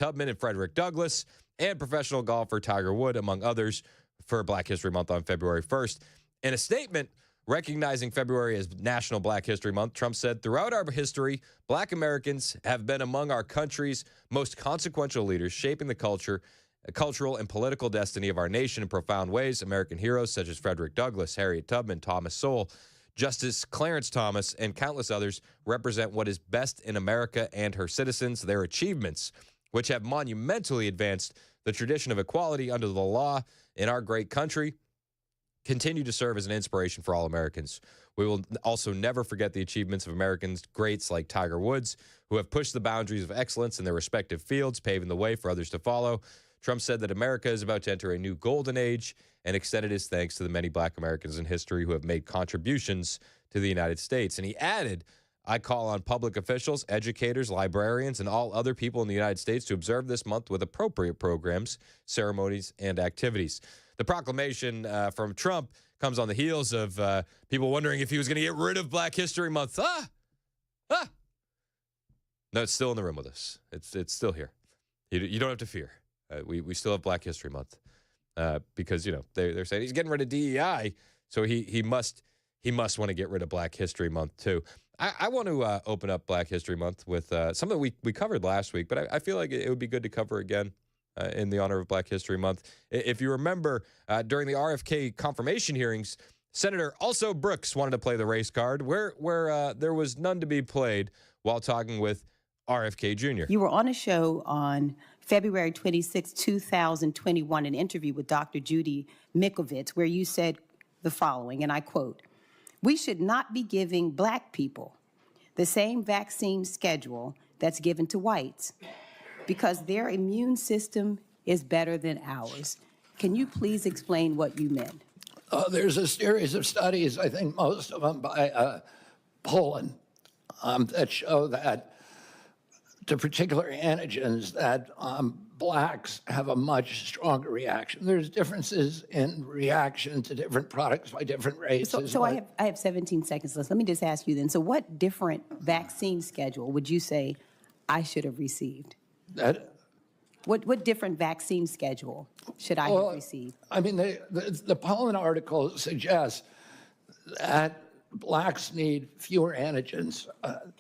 Tubman and Frederick Douglass, and professional golfer Tiger Woods, among others, for Black History Month on February 1st. In a statement recognizing February as National Black History Month, Trump said, "Throughout our history, Black Americans have been among our country's most consequential leaders, shaping the cultural and political destiny of our nation in profound ways. American heroes such as Frederick Douglass, Harriet Tubman, Thomas Sowell, Justice Clarence Thomas, and countless others represent what is best in America and her citizens. Their achievements, which have monumentally advanced the tradition of equality under the law in our great country, continue to serve as an inspiration for all Americans. We will also never forget the achievements of Americans greats like Tiger Woods, who have pushed the boundaries of excellence in their respective fields, paving the way for others to follow." Trump said that America is about to enter a new golden age and extended his thanks to the many Black Americans in history who have made contributions to the United States. And he added, "I call on public officials, educators, librarians, and all other people in the United States to observe this month with appropriate programs, ceremonies, and activities." The proclamation from Trump comes on the heels of people wondering if he was going to get rid of Black History Month. No, it's still in the room with us. It's still here. You don't have to fear. We still have Black History Month because, you know, they're saying he's getting rid of DEI, so he must want to get rid of Black History Month too. I want to open up Black History Month with something we covered last week, but I feel like it would be good to cover again in the honor of Black History Month. If you remember, during the RFK confirmation hearings, Senator Also Brooks wanted to play the race card where there was none to be played while talking with RFK Jr. You were on a show on February 26, 2021, an interview with Dr. Judy Mikovits, where you said the following, and I quote, "We should not be giving Black people the same vaccine schedule that's given to whites because their immune system is better than ours." Can you please explain what you meant? There's a series of studies, I think most of them by Poland, that show that to particular antigens that Blacks have a much stronger reaction. There's differences in reaction to different products by different races. So I have 17 seconds left. Let me just ask you then. So what different vaccine schedule would you say I should have received? What different vaccine schedule should I have received? I mean, the Poland article suggests that Blacks need fewer antigens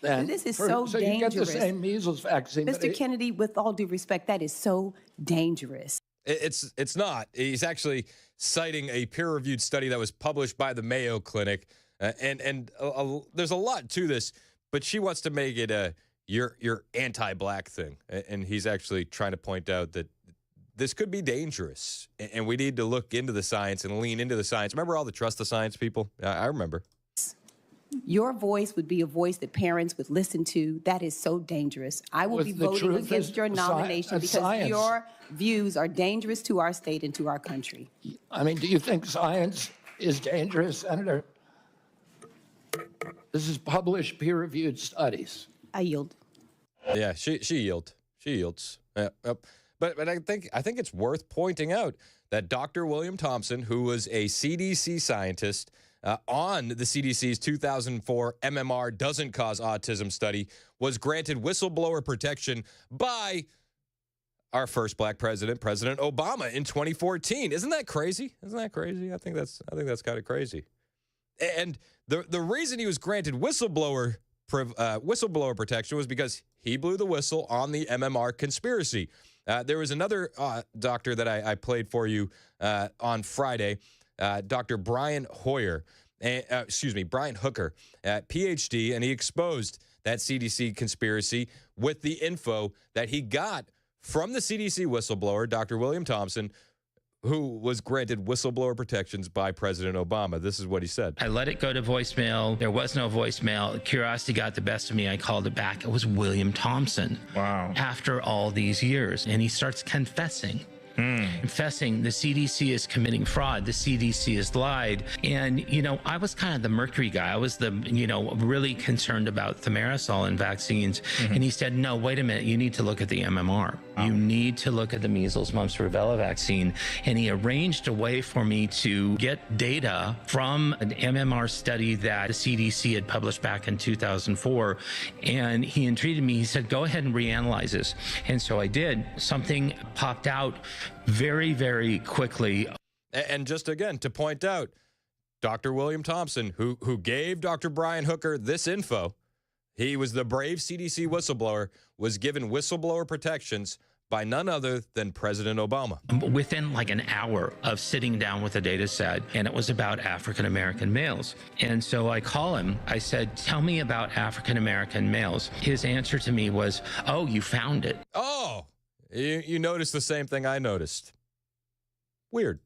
than... This is so dangerous. So you get the same measles vaccine. Mr. Kennedy, with all due respect, that is so dangerous. It's not. He's actually citing a peer-reviewed study that was published by the Mayo Clinic, and there's a lot to this, but she wants to make it a your anti-Black thing, and he's actually trying to point out that this could be dangerous, and we need to look into the science and lean into the science. Remember all the trust the science people? I remember. Your voice would be a voice that parents would listen to. That is so dangerous. I will be voting against your nomination because your views are dangerous to our state and to our country. I mean, do you think science is dangerous, Senator? This is published peer-reviewed studies. I yield. Yeah, she yields. But I think it's worth pointing out that Dr. William Thompson, who was a CDC scientist on the CDC's 2004 MMR doesn't cause autism study, was granted whistleblower protection by our first Black president, President Obama, in 2014. Isn't that crazy? I think that's kind of crazy. And the reason he was granted whistleblower protection was because he blew the whistle on the MMR conspiracy. There was another doctor that I played for you on Friday, Dr. Brian Hooker, PhD, and he exposed that CDC conspiracy with the info that he got from the CDC whistleblower, Dr. William Thompson, who was granted whistleblower protections by President Obama. This is what he said. I let it go to voicemail. There was no voicemail. Curiosity got the best of me. I called it back. It was William Thompson. Wow. After all these years. And he starts confessing confessing the CDC is committing fraud, the CDC has lied. And, you know, I was kind of the mercury guy. I was the, you know, really concerned about thimerosal and vaccines. And he said, no, wait a minute, you need to look at the MMR. You need to look at the measles, mumps, rubella vaccine. And he arranged a way for me to get data from an MMR study that the CDC had published back in 2004. And he entreated me. He said, go ahead and reanalyze this. And so I did. Something popped out very, very quickly. And just again, to point out, Dr. William Thompson, who gave Dr. Brian Hooker this info, he was the brave CDC whistleblower, was given whistleblower protections by none other than President Obama. Within like an hour of sitting down with a data set, and it was about African-American males. And so I call him, I said, tell me about African-American males. His answer to me was, oh, you found it. Oh, you noticed the same thing I noticed. Weird.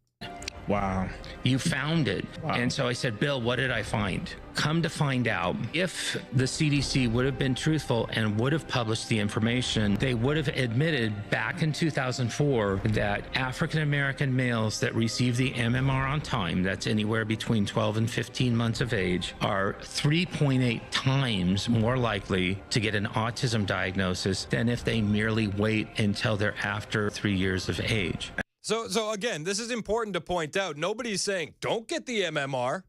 Wow. You found it. Wow. And so I said, Bill, what did I find? Come to find out, if the CDC would have been truthful and would have published the information, they would have admitted back in 2004 that African-American males that receive the MMR on time, that's anywhere between 12 and 15 months of age, are 3.8 times more likely to get an autism diagnosis than if they merely wait until they're after 3 years of age. So again, this is important to point out. Nobody's saying don't get the MMR,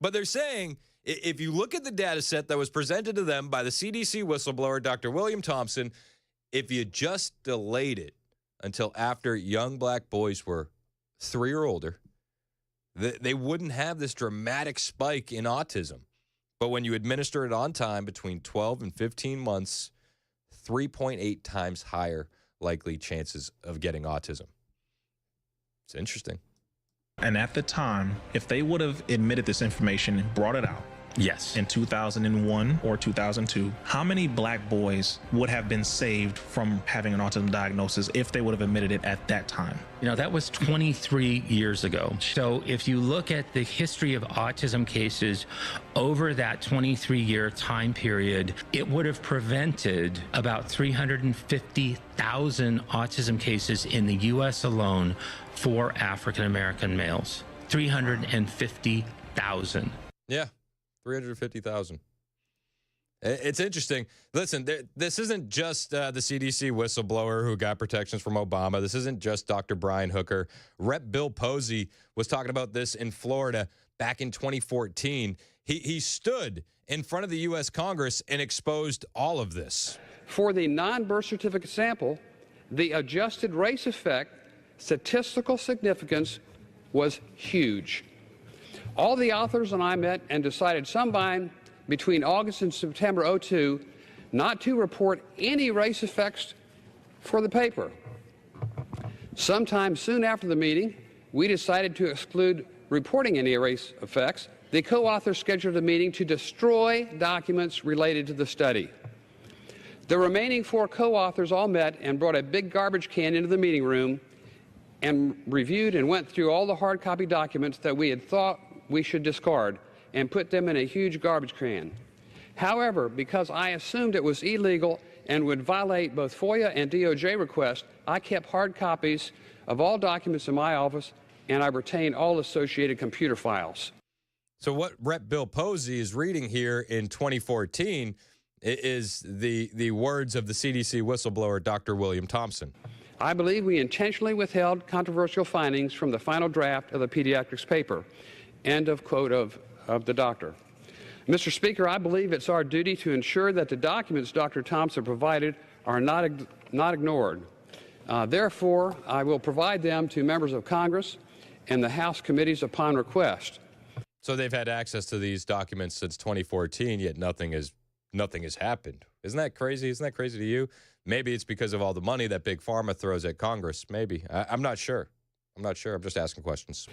but they're saying if you look at the data set that was presented to them by the CDC whistleblower, Dr. William Thompson, if you just delayed it until after young black boys were 3 or older, they wouldn't have this dramatic spike in autism. But when you administer it on time between 12 and 15 months, 3.8 times higher likely chances of getting autism. It's interesting. And at the time, if they would have admitted this information and brought it out Yes. in 2001 or 2002, how many black boys would have been saved from having an autism diagnosis if they would have admitted it at that time? You know, that was 23 years ago. So if you look at the history of autism cases over that 23-year time period, it would have prevented about 350,000 autism cases in the U.S. alone for African-American males. 350,000. Yeah, 350,000. It's interesting. Listen, this isn't just the CDC whistleblower who got protections from Obama. This isn't just Dr. Brian Hooker. Rep. Bill Posey was talking about this in Florida back in 2014. He stood in front of the U.S. Congress and exposed all of this. For the non-birth certificate sample, the adjusted race effect statistical significance was huge. All the authors and I met and decided sometime between August and September 2002 not to report any race effects for the paper. Sometime soon after the meeting, we decided to exclude reporting any race effects. The co-authors scheduled a meeting to destroy documents related to the study. The remaining 4 co-authors all met and brought a big garbage can into the meeting room and reviewed and went through all the hard copy documents that we had thought we should discard and put them in a huge garbage can. However, because I assumed it was illegal and would violate both FOIA and DOJ requests, I kept hard copies of all documents in my office, and I retained all associated computer files. So what Rep. Bill Posey is reading here in 2014 is the words of the CDC whistleblower, Dr. William Thompson. I believe we intentionally withheld controversial findings from the final draft of the pediatrics paper. End of quote of the doctor. Mr. Speaker, I believe it's our duty to ensure that the documents Dr. Thompson provided are not ignored. Therefore, I will provide them to members of Congress and the House committees upon request. So they've had access to these documents since 2014, yet nothing has happened. Isn't that crazy? Isn't that crazy to you? Maybe it's because of all the money that Big Pharma throws at Congress. Maybe. I'm not sure. I'm just asking questions.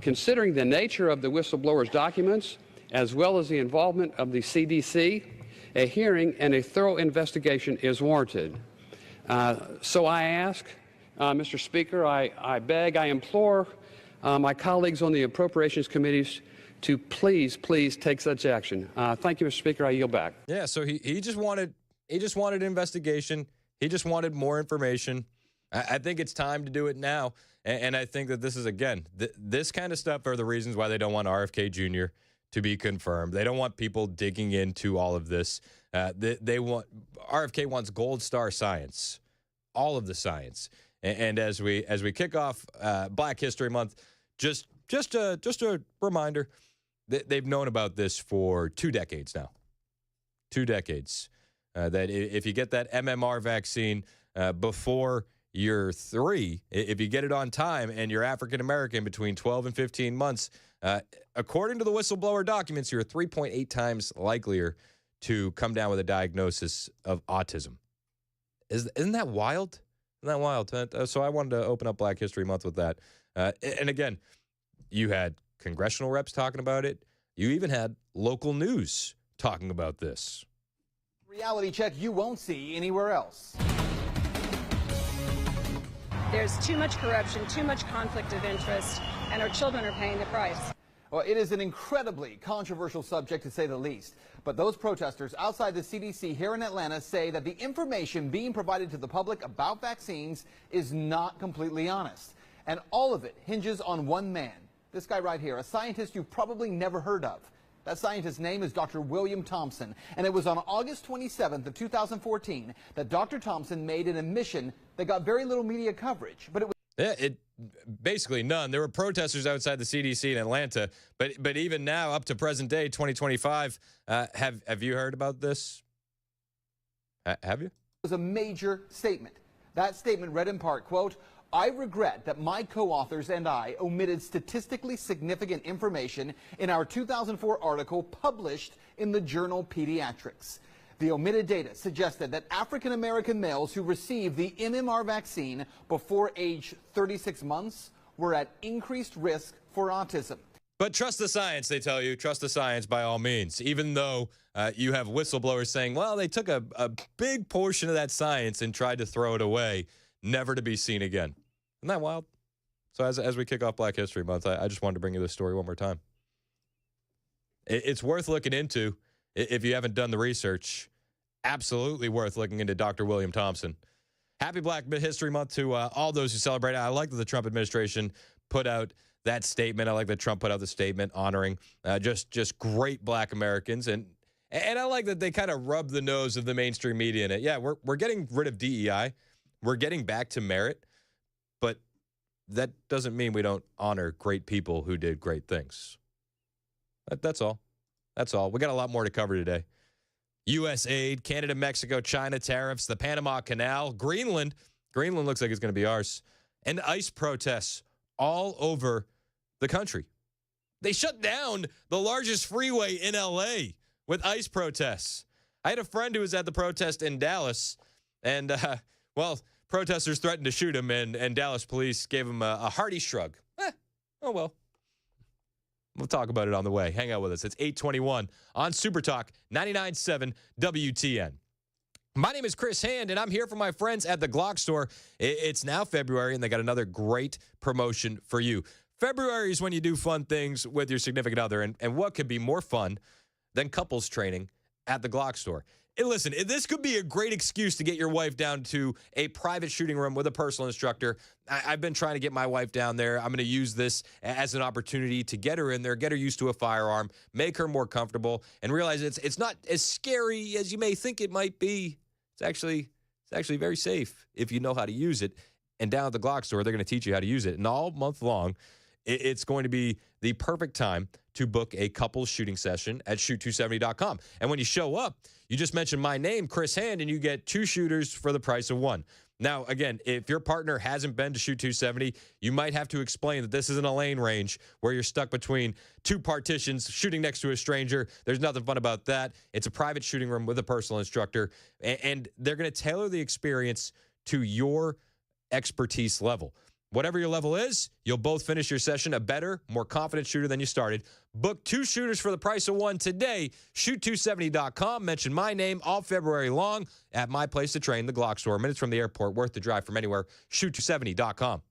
Considering the nature of the whistleblower's documents, as well as the involvement of the CDC, a hearing and a thorough investigation is warranted. So I ask, Mr. Speaker, I beg, I implore my colleagues on the appropriations committees to please take such action. Thank you, Mr. Speaker. I yield back. Yeah, so he just wanted investigation. He just wanted more information. I think it's time to do it now. And I think that this is, again, this kind of stuff are the reasons why they don't want RFK Jr. to be confirmed. They don't want people digging into all of this. They want RFK wants gold star science, all of the science. And as we kick off Black History Month, just a reminder that they've known about this for 2 decades now. 2 decades. That if you get that MMR vaccine before you're 3, if you get it on time and you're African American between 12 and 15 months, according to the whistleblower documents, you're 3.8 times likelier to come down with a diagnosis of autism. Isn't that wild? Isn't that wild? So I wanted to open up Black History Month with that. And again, you had congressional reps talking about it. You even had local news talking about this. Reality check you won't see anywhere else. There's too much corruption, too much conflict of interest, and our children are paying the price. Well, it is an incredibly controversial subject, to say the least. But those protesters outside the CDC here in Atlanta say that the information being provided to the public about vaccines is not completely honest. And all of it hinges on one man. This guy right here, a scientist you've probably never heard of. That scientist's name is Dr. William Thompson. And it was on August 27th of 2014 that Dr. Thompson made an admission that got very little media coverage. But it was Basically none. There were protesters outside the CDC in Atlanta, but even now, up to present day, 2025, have you heard about this? Have you? It was a major statement. That statement read in part, quote, "I regret that my co-authors and I omitted statistically significant information in our 2004 article published in the journal Pediatrics. The omitted data suggested that African American males who received the MMR vaccine before age 36 months were at increased risk for autism." But trust the science, they tell you. Trust the science by all means, even though you have whistleblowers saying, well, they took a big portion of that science and tried to throw it away, never to be seen again. Isn't that wild? So as we kick off Black History Month, I just wanted to bring you this story one more time. It's worth looking into if you haven't done the research. Absolutely worth looking into Dr. William Thompson. Happy Black History Month to all those who celebrate. I like that the Trump administration put out that statement. I like that Trump put out the statement honoring just great Black Americans. And I like that they kind of rub the nose of the mainstream media in it. Yeah, we're getting rid of DEI. We're getting back to merit. But that doesn't mean we don't honor great people who did great things. That's all. That's all. We got a lot more to cover today. U.S. aid, Canada, Mexico, China tariffs, the Panama Canal, Greenland. Greenland looks like it's going to be ours. And ICE protests all over the country. They shut down the largest freeway in L.A. with ICE protests. I had a friend who was at the protest in Dallas, and, protesters threatened to shoot him, and Dallas police gave him a hearty shrug. Oh, well. We'll talk about it on the way. Hang out with us. It's 8:21 on Super Talk 99.7 WTN. My name is Chris Hand, and I'm here for my friends at the Glock Store. It's now February, and they got another great promotion for you. February is when you do fun things with your significant other, and what could be more fun than couples training at the Glock Store? And listen, this could be a great excuse to get your wife down to a private shooting room with a personal instructor. I've been trying to get my wife down there. I'm going to use this as an opportunity to get her in there, get her used to a firearm, make her more comfortable, and realize it's not as scary as you may think it might be. It's actually very safe if you know how to use it. And down at the Glock Store, they're going to teach you how to use it. And all month long, it's going to be the perfect time to book a couples shooting session at shoot270.com. And when you show up, you just mention my name, Chris Hand, and you get 2 shooters for the price of 1. Now, again, if your partner hasn't been to Shoot 270, you might have to explain that this isn't a lane range where you're stuck between 2 partitions shooting next to a stranger. There's nothing fun about that. It's a private shooting room with a personal instructor, and they're going to tailor the experience to your expertise level. Whatever your level is, you'll both finish your session a better, more confident shooter than you started. Book 2 shooters for the price of 1 today. Shoot270.com. Mention my name all February long at my place to train, the Glock Store. Minutes from the airport, worth the drive from anywhere. Shoot270.com.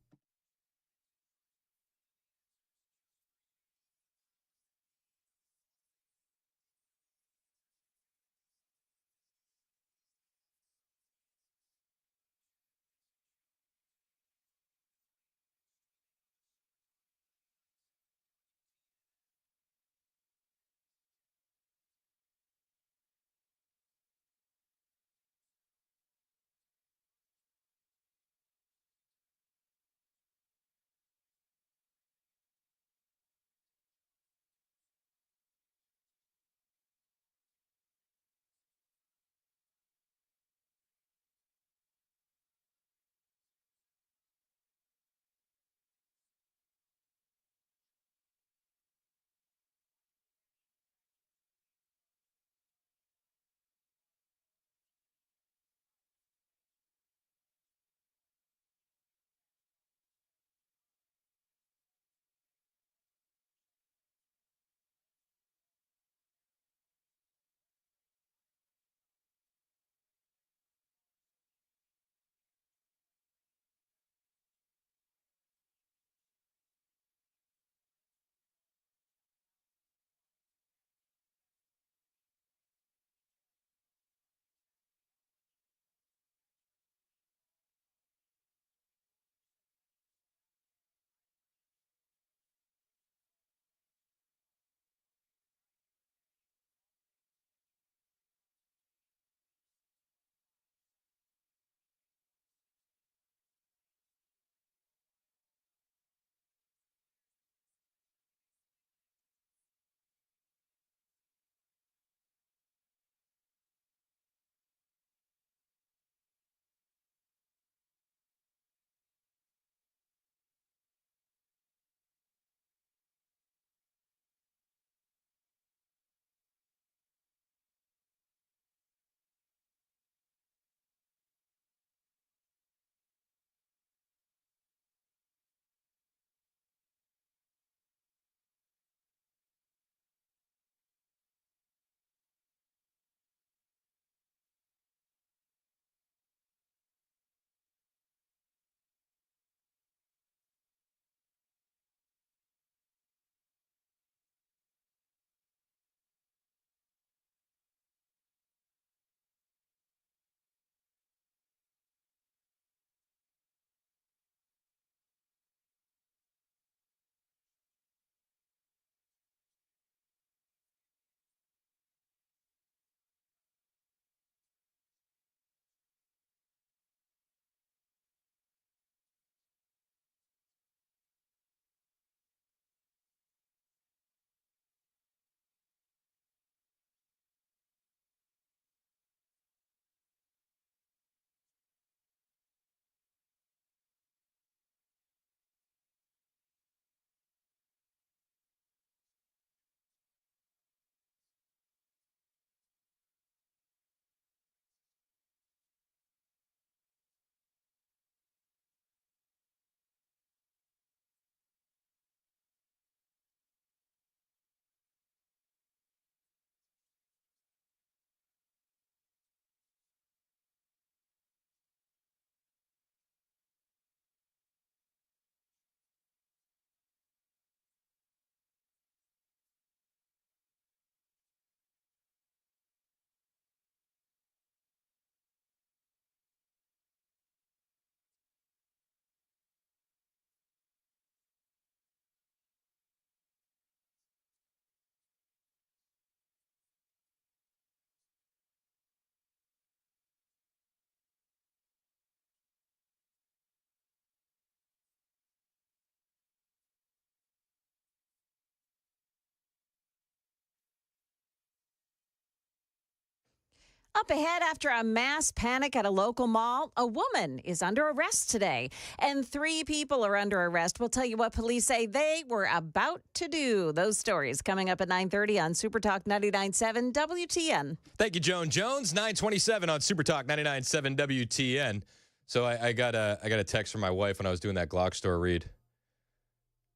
Up ahead, after a mass panic at a local mall, a woman is under arrest today, and 3 people are under arrest. We'll tell you what police say they were about to do. Those stories coming up at 9:30 on Super Talk 99.7 WTN. Thank you, Joan Jones. 9:27 on Super Talk 99.7 WTN. So I got a text from my wife when I was doing that Glock store read.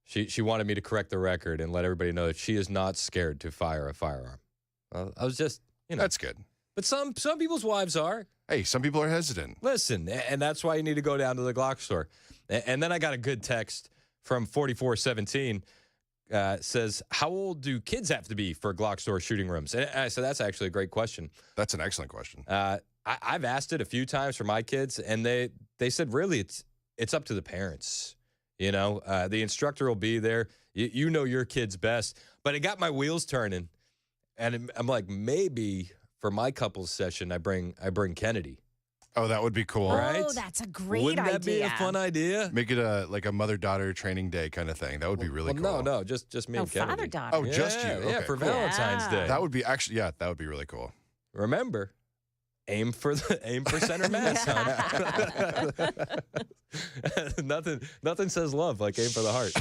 She wanted me to correct the record and let everybody know that she is not scared to fire a firearm. I was just, That's good. But some people's wives are. Hey, some people are hesitant. Listen, and that's why you need to go down to the Glock store. And then I got a good text from 4417. Says, how old do kids have to be for Glock store shooting rooms? And I said, that's actually a great question. That's an excellent question. I've asked it a few times for my kids, and they said, really, it's up to the parents. The instructor will be there. You know your kids best. But it got my wheels turning, and I'm like, maybe for my couples session, I bring Kennedy. Oh, that would be cool. Right? Oh, that's a great idea. Wouldn't that be a fun idea? Make it a mother-daughter training day kind of thing. That would be really cool. No, just me and Kennedy. Father-daughter. Oh, just you. Yeah, Okay, for cool. Valentine's Day. That would be that would be really cool. Remember, aim for center mass. Nothing says love like aim for the heart.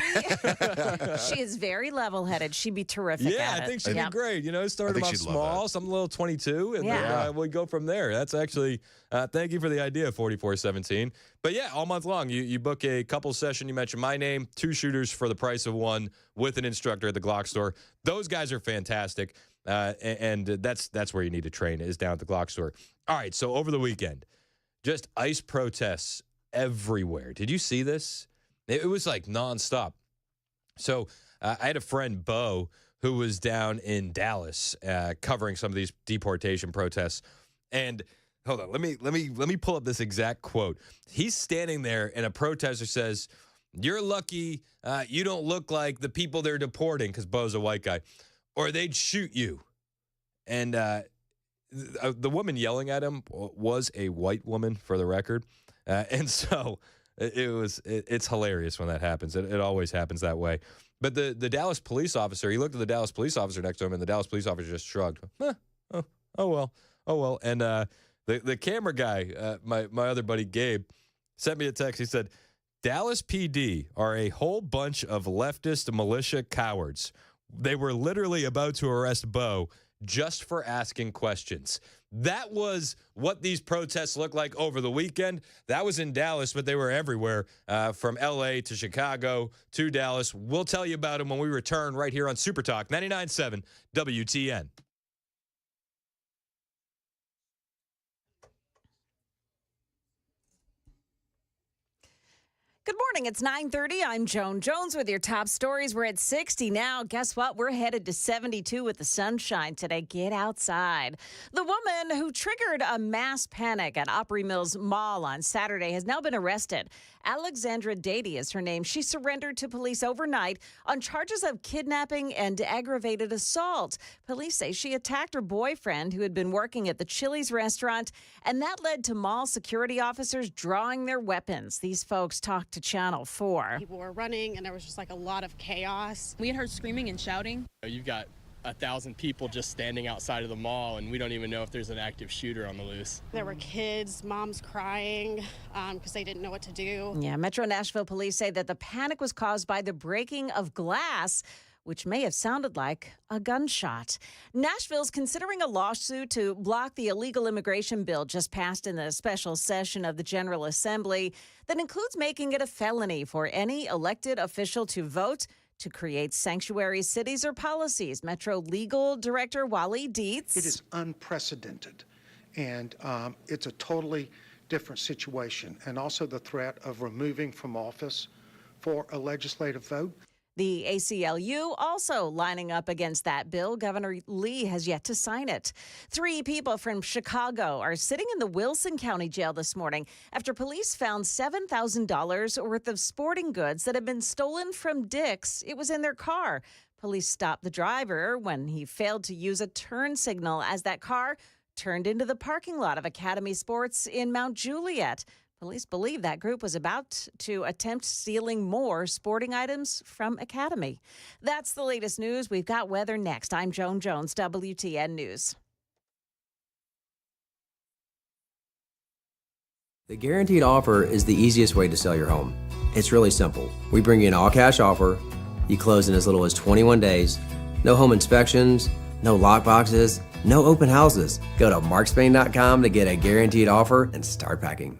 She is very level-headed. She'd be terrific Yeah, at it. I think she'd be great. Started think off she'd love small, that. some little 22, and Yeah. then we go from there. That's actually, thank you for the idea, 4417. But yeah, all month long, you book a couple session. You mention my name, 2 shooters for the price of 1 with an instructor at the Glock store. Those guys are fantastic. And that's where you need to train, is down at the Glock store. All right, so over the weekend, just ICE protests everywhere. Did you see this? It was like nonstop. So I had a friend, Bo, who was down in Dallas covering some of these deportation protests. And hold on, let me pull up this exact quote. He's standing there, and a protester says, "You're lucky you don't look like the people they're deporting," because Bo's a white guy, "or they'd shoot you." And the woman yelling at him was a white woman, for the record. And so it's hilarious when that happens. It always happens that way. But the Dallas police officer, he looked at the Dallas police officer next to him, and the Dallas police officer just shrugged. Oh well. And the camera guy, my other buddy Gabe, sent me a text. He said, "Dallas PD are a whole bunch of leftist militia cowards. They were literally about to arrest Bo just for asking questions." That was what these protests looked like over the weekend. That was in Dallas, but they were everywhere, from L.A. to Chicago to Dallas. We'll tell you about them when we return right here on Super Talk 99.7 WTN. Good morning. It's 9:30. I'm Joan Jones with your top stories. We're at 60 now. Guess what? We're headed to 72 with the sunshine today. Get outside. The woman who triggered a mass panic at Opry Mills Mall on Saturday has now been arrested. Alexandra Dady is her name. She surrendered to police overnight on charges of kidnapping and aggravated assault. Police say she attacked her boyfriend, who had been working at the Chili's restaurant, and that led to mall security officers drawing their weapons. These folks talked to Channel 4. People were running, and there was just like a lot of chaos. We had heard screaming and shouting. You've got 1,000 people just standing outside of the mall, and we don't even know if there's an active shooter on the loose. There were kids, moms crying because they didn't know what to do. Yeah, Metro Nashville police say that the panic was caused by the breaking of glass, which may have sounded like a gunshot. Nashville's considering a lawsuit to block the illegal immigration bill just passed in the special session of the General Assembly that includes making it a felony for any elected official to vote to create sanctuary cities or policies. Metro Legal Director Wally Dietz. It is unprecedented, and it's a totally different situation. And also the threat of removing from office for a legislative vote. The ACLU also lining up against that bill. Governor Lee has yet to sign it. 3 people from Chicago are sitting in the Wilson County Jail this morning after police found $7,000 worth of sporting goods that had been stolen from Dick's. It was in their car. Police stopped the driver when he failed to use a turn signal as that car turned into the parking lot of Academy Sports in Mount Juliet. Police believe that group was about to attempt stealing more sporting items from Academy. That's the latest news. We've got weather next. I'm Joan Jones, WTN News. The Guaranteed Offer is the easiest way to sell your home. It's really simple. We bring you an all-cash offer. You close in as little as 21 days. No home inspections, no lockboxes, no open houses. Go to markspain.com to get a guaranteed offer and start packing.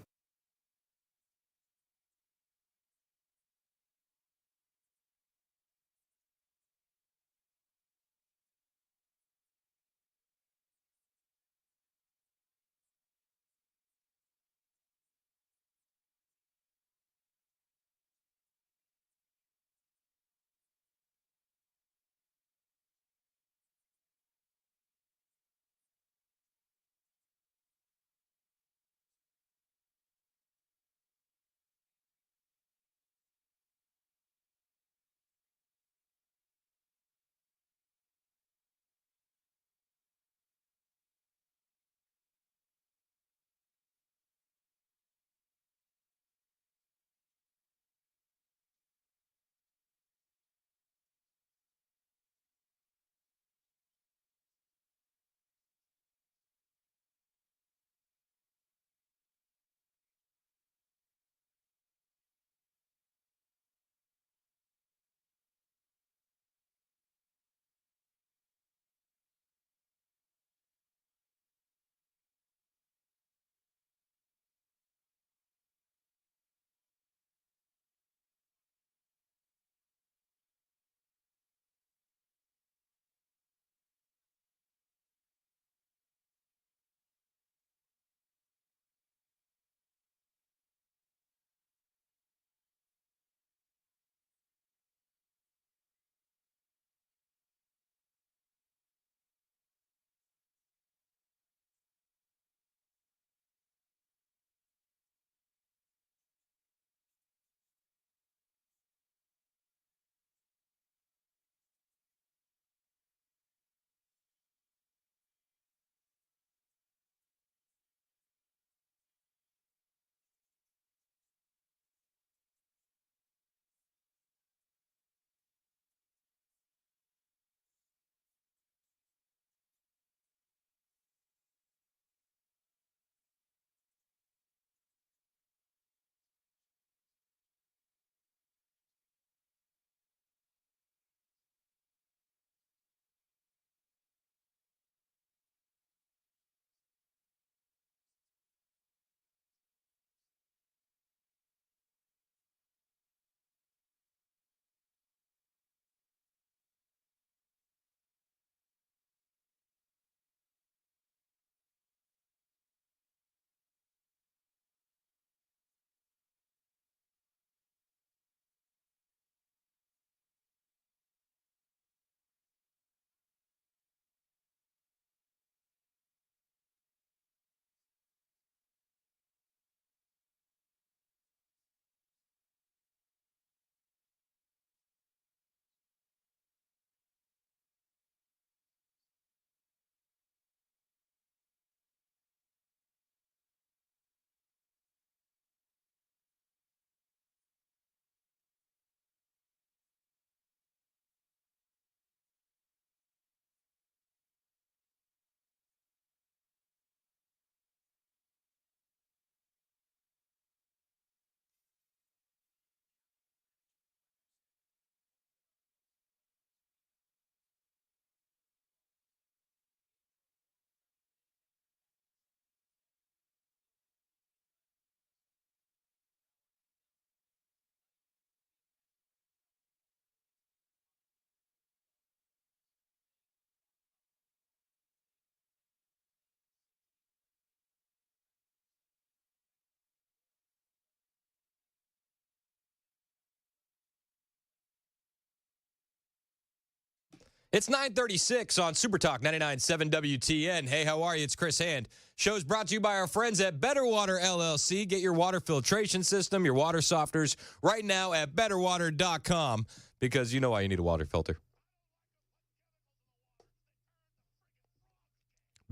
It's 9:36 on Super Talk 99.7 WTN. Hey, how are you? It's Chris Hand. Show's brought to you by our friends at Better Water LLC. Get your water filtration system, your water softeners right now at betterwater.com because you know why you need a water filter.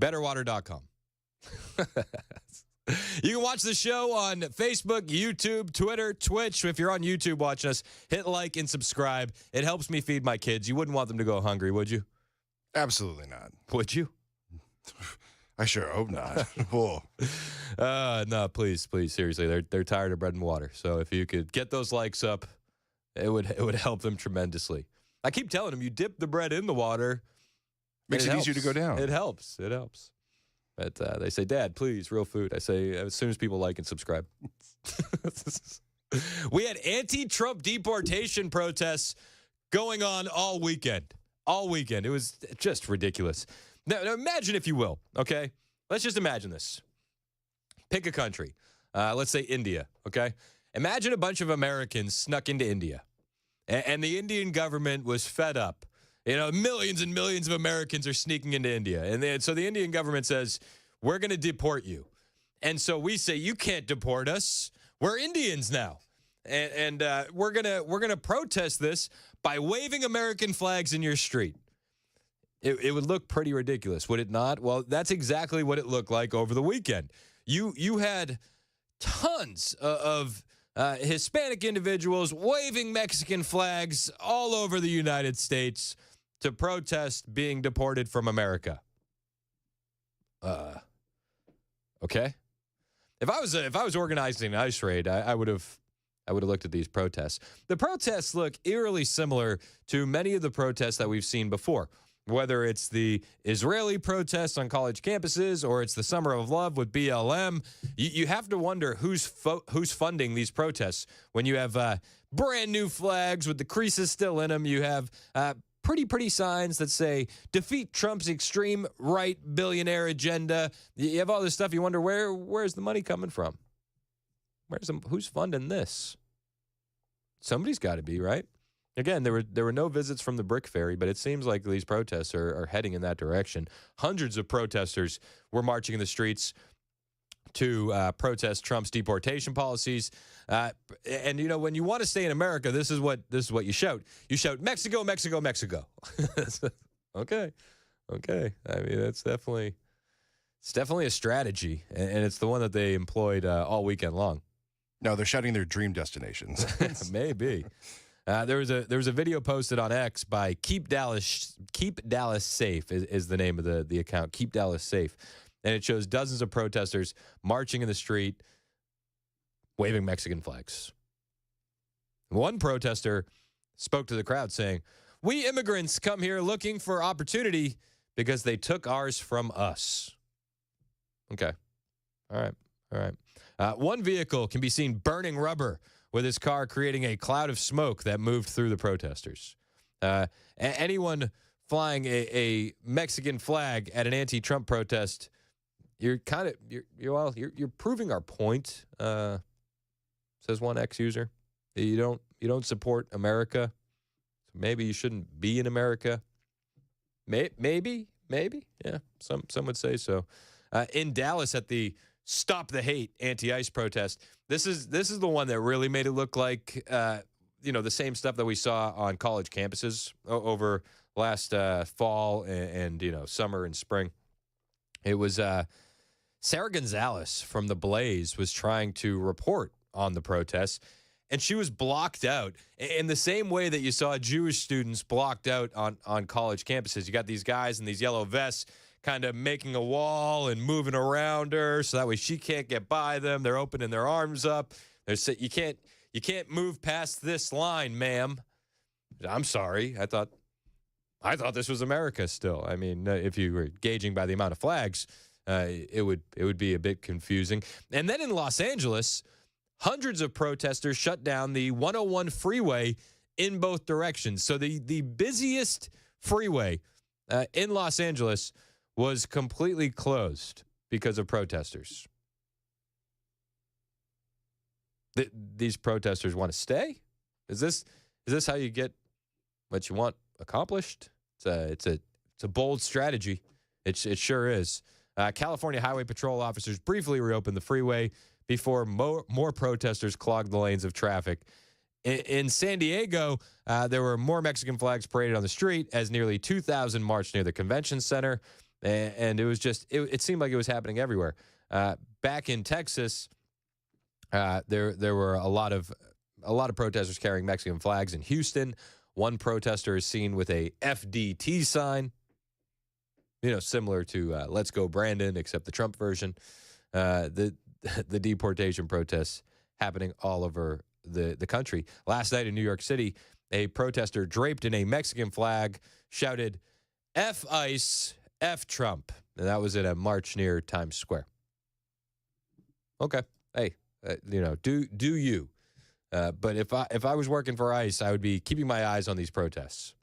Betterwater.com. You can watch the show on Facebook, YouTube, Twitter, Twitch. If you're on YouTube watching us, hit like and subscribe. It helps me feed my kids. You wouldn't want them to go hungry, would you? Absolutely not. Would you? I sure hope not. Whoa. No, please, seriously, they're tired of bread and water. So if you could get those likes up, it would help them tremendously. I keep telling them, you dip the bread in the water, Makes it easier to go down. It helps. But they say, Dad, please, real food. I say, as soon as people like and subscribe. We had anti-Trump deportation protests going on all weekend. All weekend. It was just ridiculous. Now imagine, if you will, okay? Let's just imagine this. Pick a country. Let's say India, okay? Imagine a bunch of Americans snuck into India, and the Indian government was fed up. You know, millions and millions of Americans are sneaking into India. And so the Indian government says, we're going to deport you. And so we say, you can't deport us. We're Indians now. And we're gonna protest this by waving American flags in your street. It would look pretty ridiculous, would it not? Well, that's exactly what it looked like over the weekend. You had tons of Hispanic individuals waving Mexican flags all over the United States to protest being deported from America. Okay. If I was organizing an ICE raid, I would have looked at these protests. The protests look eerily similar to many of the protests that we've seen before, whether it's the Israeli protests on college campuses or it's the Summer of Love with BLM. You have to wonder who's funding these protests when you have brand new flags with the creases still in them. You have pretty signs that say defeat Trump's extreme right billionaire agenda. You have all this stuff. You wonder where's the money coming from? Who's funding this? Somebody's got to be, right? Again, there were no visits from the Brick Ferry, but it seems like these protests are heading in that direction. Hundreds of protesters were marching in the streets to protest Trump's deportation policies. And you know, when you want to stay in America, this is what you shout. You shout, Mexico, Mexico, Mexico. Okay. I mean, it's definitely a strategy, and it's the one that they employed all weekend long. No, they're shouting their dream destinations. Maybe. There was a video posted on X by Keep Dallas Safe is the name of the account, Keep Dallas Safe. And it shows dozens of protesters marching in the street, waving Mexican flags. One protester spoke to the crowd saying, "We immigrants come here looking for opportunity because they took ours from us." Okay. All right. One vehicle can be seen burning rubber with his car, creating a cloud of smoke that moved through the protesters. Anyone flying a Mexican flag at an anti-Trump protest, you're proving our point, says one X user. You don't support America, so maybe you shouldn't be in America. Maybe, yeah. Some would say so. In Dallas at the Stop the Hate anti-ICE protest, this is the one that really made it look like the same stuff that we saw on college campuses over last fall and summer and spring. It was Sarah Gonzalez from The Blaze was trying to report on the protests, and she was blocked out in the same way that you saw Jewish students blocked out on college campuses. You got these guys in these yellow vests kind of making a wall and moving around her so that way she can't get by them. They're opening their arms up. They're saying, you can't move past this line, ma'am. I'm sorry. I thought this was America still. I mean, if you were gauging by the amount of flags, it would be a bit confusing. And then in Los Angeles, hundreds of protesters shut down the 101 freeway in both directions. So the busiest freeway in Los Angeles was completely closed because of protesters. These protesters want to stay? Is this how you get what you want accomplished? It's a bold strategy. It sure is. California Highway Patrol officers briefly reopened the freeway before more protesters clogged the lanes of traffic. In San Diego, there were more Mexican flags paraded on the street as nearly 2,000 marched near the convention center. And it was just, it seemed like it was happening everywhere. Back in Texas, there were a lot of protesters carrying Mexican flags in Houston. One protester is seen with a FDT sign. similar to Let's Go Brandon, except the Trump version. The deportation protests happening all over the country. Last night in New York City, a protester draped in a Mexican flag shouted, "F ICE, F Trump." And that was at a march near Times Square. Okay. Hey, do you. But if I was working for ICE, I would be keeping my eyes on these protests.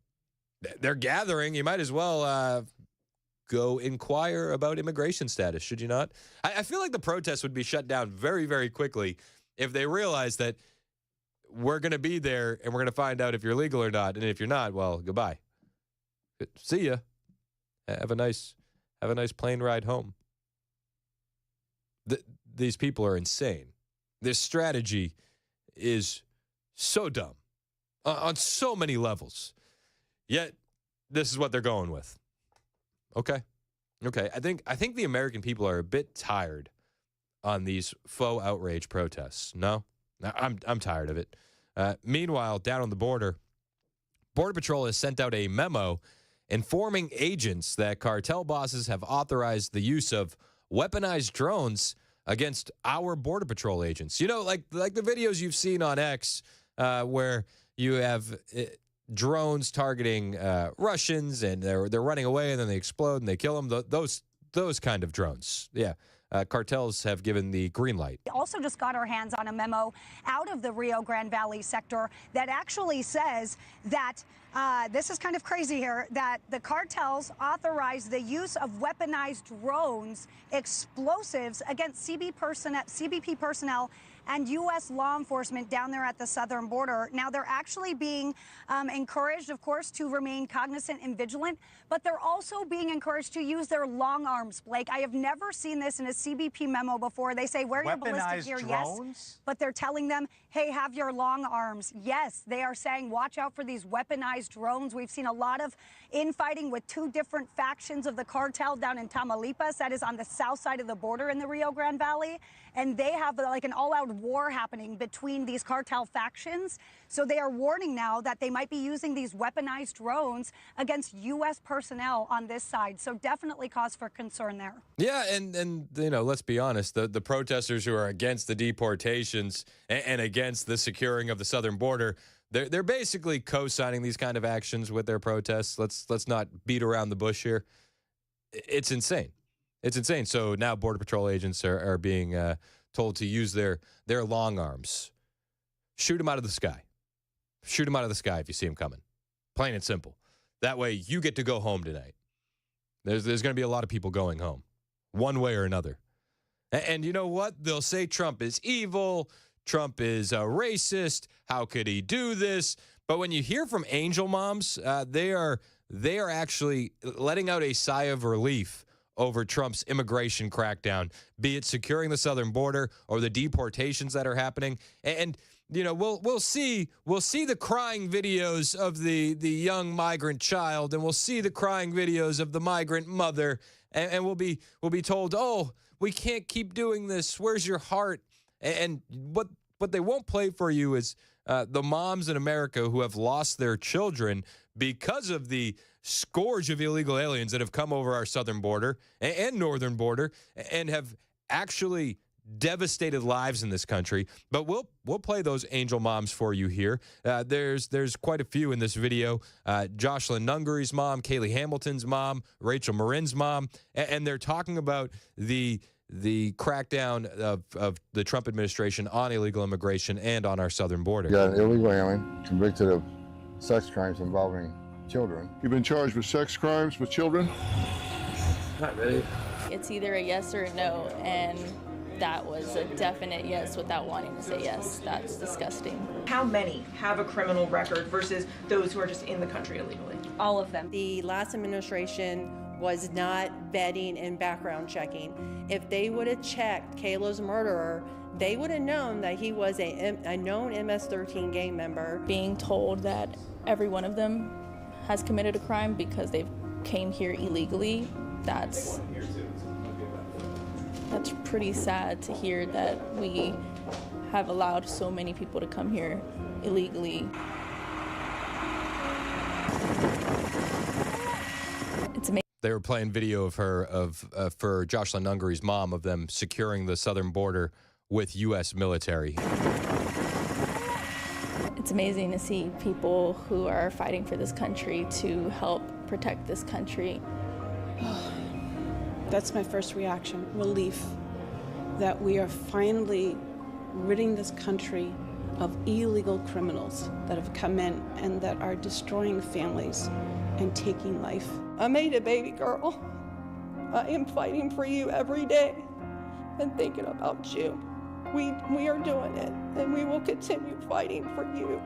They're gathering. You might as well go inquire about immigration status, should you not? I feel like the protests would be shut down very, very quickly if they realize that we're going to be there and we're going to find out if you're legal or not. And if you're not, well, goodbye. See ya. Have a nice plane ride home. These people are insane. This strategy is so dumb on so many levels. Yet this is what they're going with. Okay. I think the American people are a bit tired on these faux outrage protests. No, I'm tired of it. Meanwhile, down on the border, Border Patrol has sent out a memo informing agents that cartel bosses have authorized the use of weaponized drones against our Border Patrol agents. Like the videos you've seen on X where you have drones targeting Russians and they're running away and then they explode and they kill them. Those kind of drones. Yeah. Cartels have given the green light. We also just got our hands on a memo out of the Rio Grande Valley sector that actually says that this is kind of crazy here, that the cartels authorize the use of weaponized drones, explosives against CBP personnel and U.S. law enforcement down there at the southern border. Now, they're actually being encouraged, of course, to remain cognizant and vigilant, but they're also being encouraged to use their long arms, Blake. I have never seen this in a CBP memo before. They say, wear your ballistic gear, yes, but they're telling them, hey, have your long arms. Yes, they are saying, watch out for these weaponized drones. We've seen a lot of infighting with two different factions of the cartel down in Tamaulipas, that is on the south side of the border in the Rio Grande Valley, and they have like an all-out war happening between these cartel factions. So they are warning now that they might be using these weaponized drones against U.S. personnel on this side. So definitely cause for concern there. Yeah, and let's be honest, the protesters who are against the deportations and against the securing of the southern border, they're basically co-signing these kind of actions with their protests. Let's not beat around the bush here. It's insane. It's insane. So now Border Patrol agents are being told to use their long arms. Shoot them out of the sky. Shoot them out of the sky if you see them coming. Plain and simple. That way you get to go home tonight. There's going to be a lot of people going home, one way or another. And you know what? They'll say Trump is evil. Trump is a racist. How could he do this? But when you hear from angel moms, they are actually letting out a sigh of relief over Trump's immigration crackdown, be it securing the southern border or the deportations that are happening. And we'll see the crying videos of the young migrant child, and we'll see the crying videos of the migrant mother, and we'll be told, oh, we can't keep doing this. Where's your heart? And what they won't play for you is the moms in America who have lost their children because of the scourge of illegal aliens that have come over our southern border and northern border and have actually devastated lives in this country. But we'll play those angel moms for you here. There's quite a few in this video. Jocelyn Nungary's mom, Kaylee Hamilton's mom, Rachel Marin's mom, and they're talking about the crackdown of the Trump administration on illegal immigration and on our southern border. You got an illegal alien convicted of sex crimes involving children. You've been charged with sex crimes with children? Not really. It's either a yes or a no, and that was a definite yes without wanting to say yes. That's disgusting. How many have a criminal record versus those who are just in the country illegally? All of them. The last administration was not vetting and background checking. If they would have checked Kayla's murderer, they would have known that he was a known MS-13 gang member. Being told that every one of them has committed a crime because they came here illegally, that's pretty sad to hear that we have allowed so many people to come here illegally. It's amazing. They were playing video of her for Jocelyn Nungary's mom of them securing the southern border with U.S. military. It's amazing to see people who are fighting for this country to help protect this country. That's my first reaction, relief, that we are finally ridding this country of illegal criminals that have come in and that are destroying families and taking life. I made a baby girl. I am fighting for you every day and thinking about you. We are doing it, and we will continue fighting for you.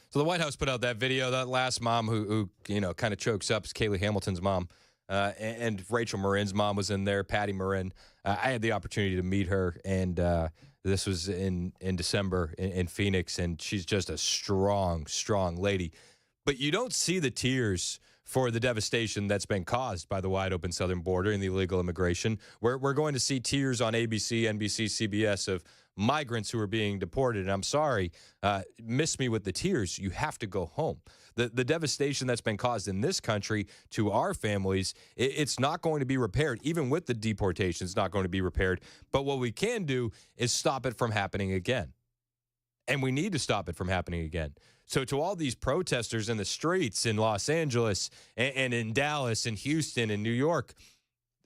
So the White House put out that video. That last mom who kind of chokes up is Kaylee Hamilton's mom. And Rachel Marin's mom was in there, Patty Marin. I had the opportunity to meet her, and this was in December in Phoenix, and she's just a strong, strong lady. But you don't see the tears for the devastation that's been caused by the wide open southern border and the illegal immigration. We're going to see tears on ABC, NBC, CBS of migrants who are being deported. And I'm sorry, miss me with the tears. You have to go home. The devastation that's been caused in this country to our families, it's not going to be repaired. Even with the deportation, it's not going to be repaired. But what we can do is stop it from happening again. And we need to stop it from happening again. So to all these protesters in the streets in Los Angeles and in Dallas and Houston and New York,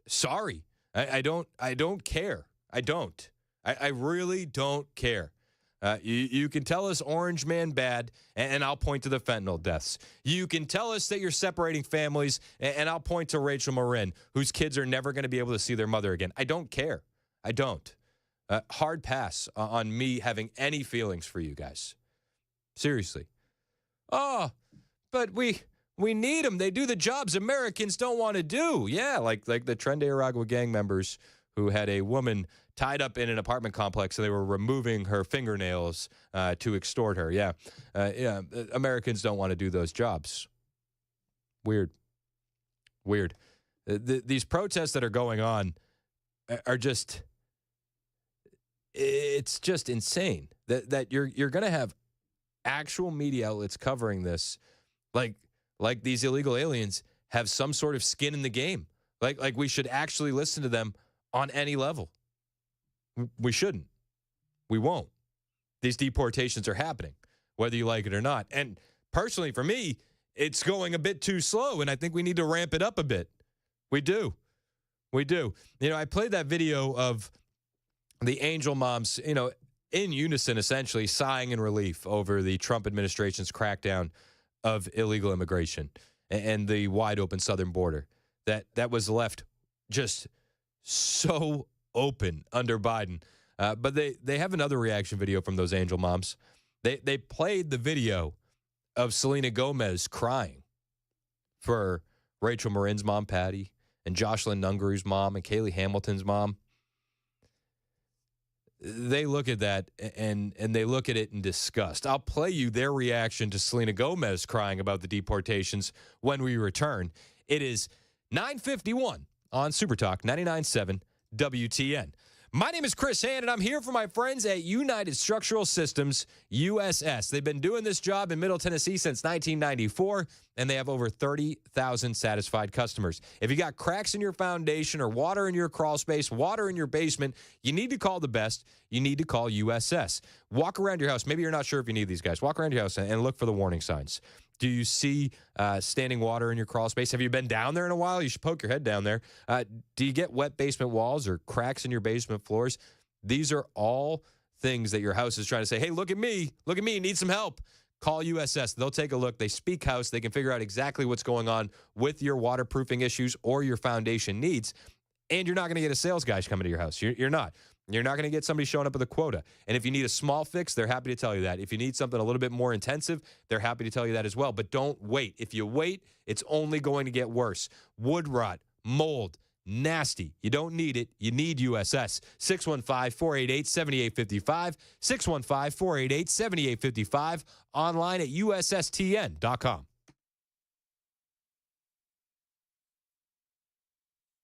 sorry, I don't care. I don't. I really don't care. You can tell us Orange Man bad, and I'll point to the fentanyl deaths. You can tell us that you're separating families, and I'll point to Rachel Marin, whose kids are never going to be able to see their mother again. I don't care. I don't. Hard pass on me having any feelings for you guys. Seriously. Oh, but we need them. They do the jobs Americans don't want to do. Yeah, like the Tren de Aragua gang members who had a woman tied up in an apartment complex and they were removing her fingernails to extort her. Yeah, Americans don't want to do those jobs. Weird. These protests that are going on are just, it's just insane that you're going to have actual media outlets covering this like these illegal aliens have some sort of skin in the game. Like we should actually listen to them on any level. We shouldn't. We won't. These deportations are happening, whether you like it or not. And personally, for me, it's going a bit too slow, and I think we need to ramp it up a bit. We do. I played that video of the Angel moms, in unison, essentially, sighing in relief over the Trump administration's crackdown of illegal immigration and the wide open southern border that was left just so open under Biden. But they have another reaction video from those Angel moms. They played the video of Selena Gomez crying for Rachel Marin's mom, Patty, and Jocelyn Nungary's mom, and Kaylee Hamilton's mom. They look at that and they look at it in disgust. I'll play you their reaction to Selena Gomez crying about the deportations when we return. It is 9:51 on Super Talk 99.7 WTN. My name is Chris Hand, and I'm here for my friends at United Structural Systems, USS. They've been doing this job in Middle Tennessee since 1994, and they have over 30,000 satisfied customers. If you got cracks in your foundation or water in your crawl space, water in your basement, you need to call the best. You need to call USS. Walk around your house. Maybe you're not sure if you need these guys. Walk around your house and look for the warning signs. Do you see standing water in your crawl space? Have you been down there in a while? You should poke your head down there. Do you get wet basement walls or cracks in your basement floors? These are all things that your house is trying to say, hey, look at me, need some help. Call USS. They'll take a look. They speak house. They can figure out exactly what's going on with your waterproofing issues or your foundation needs. And you're not going to get a sales guy coming to your house. You're not. You're not going to get somebody showing up with a quota. And if you need a small fix, they're happy to tell you that. If you need something a little bit more intensive, they're happy to tell you that as well. But don't wait. If you wait, it's only going to get worse. Wood rot, mold, nasty. You don't need it. You need USS. 615-488-7855. 615-488-7855. Online at USSTN.com.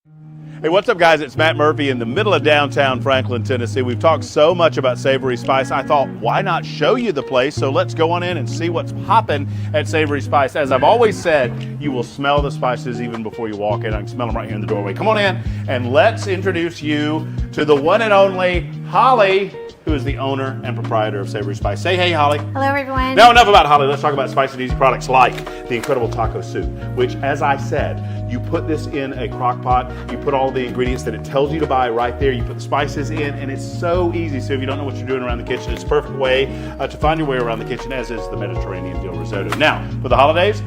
Hey, what's up, guys? It's Matt Murphy in the middle of downtown Franklin, Tennessee. We've talked so much about Savory Spice. I thought, why not show you the place? So let's go on in and see what's popping at Savory Spice. As I've always said, you will smell the spices even before you walk in. I can smell them right here in the doorway. Come on in, and let's introduce you to the one and only Holly, who is the owner and proprietor of Savory Spice. Say hey, Holly. Hello, everyone. Now, enough about Holly. Let's talk about spicy and easy products like the incredible taco soup, which, as I said, you put this in a crock pot, you put all the ingredients that it tells you to buy right there, you put the spices in, and it's so easy. So if you don't know what you're doing around the kitchen, it's a perfect way to find your way around the kitchen, as is the Mediterranean dill risotto. Now, for the holidays,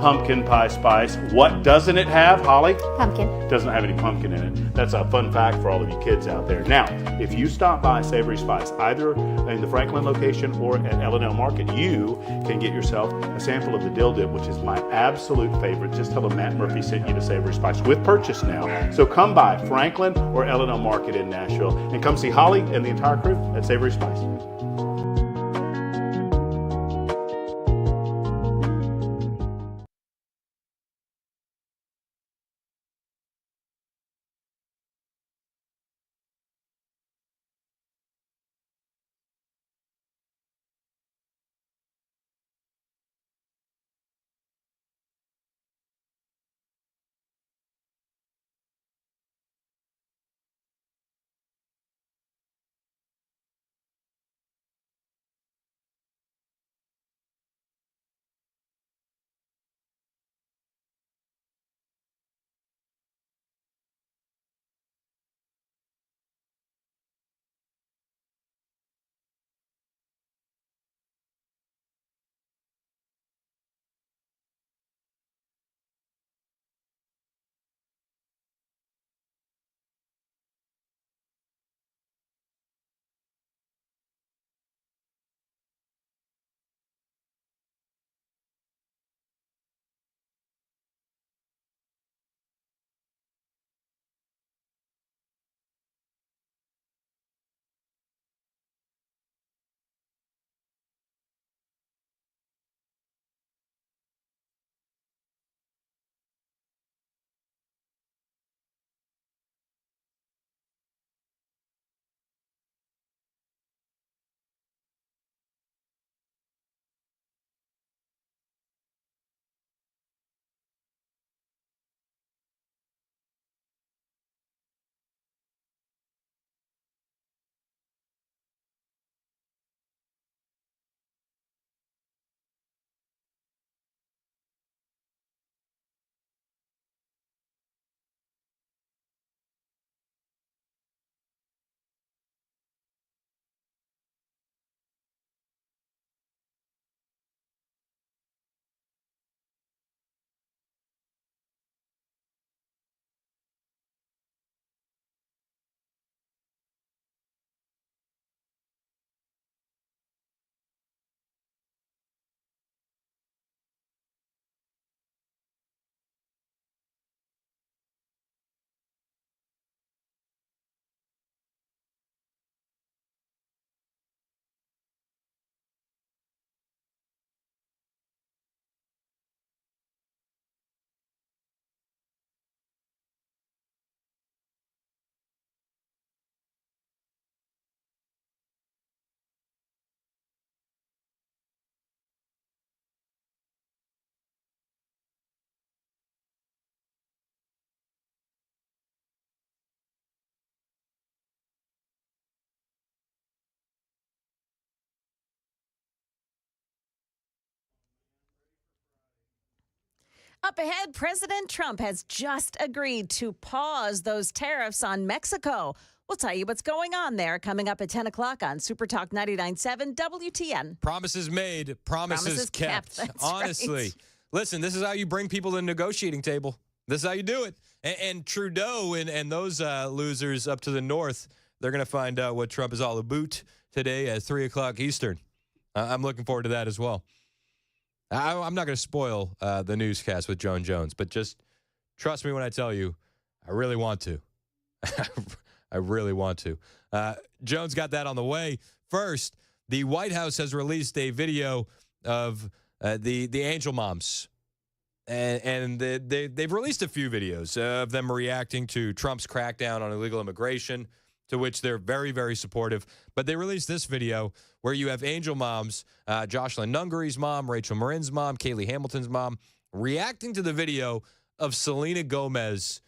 pumpkin pie spice. What doesn't it have, Holly? Pumpkin. Doesn't have any pumpkin in it. That's a fun fact for all of you kids out there. Now, if you stop by Savory Spice, either in the Franklin location or at L&L Market, you can get yourself a sample of the dill dip, which is my absolute favorite. Just tell them Matt Murphy sent you to Savory Spice with purchase now. So come by Franklin or L&L Market in Nashville and come see Holly and the entire crew at Savory Spice. Up ahead, President Trump has just agreed to pause those tariffs on Mexico. We'll tell you what's going on there coming up at 10 o'clock on Super Talk 99.7 WTN. Promises made, promises kept. That's Honestly. right. Listen, this is how you bring people to the negotiating table. This is how you do it. And Trudeau and those losers up to the north, they're going to find out what Trump is all about today at 3 o'clock Eastern. I'm looking forward to that as well. I'm not going to spoil the newscast with Joan Jones, but just trust me when I tell you, I really want to. I really want to. Jones got that on the way. First, the White House has released a video of the angel moms And they've released a few videos of them reacting to Trump's crackdown on illegal immigration, to which they're very, very supportive. But they released this video where you have Angel moms, Jocelyn Nungary's mom, Rachel Marin's mom, Kaylee Hamilton's mom, reacting to the video of Selena Gomez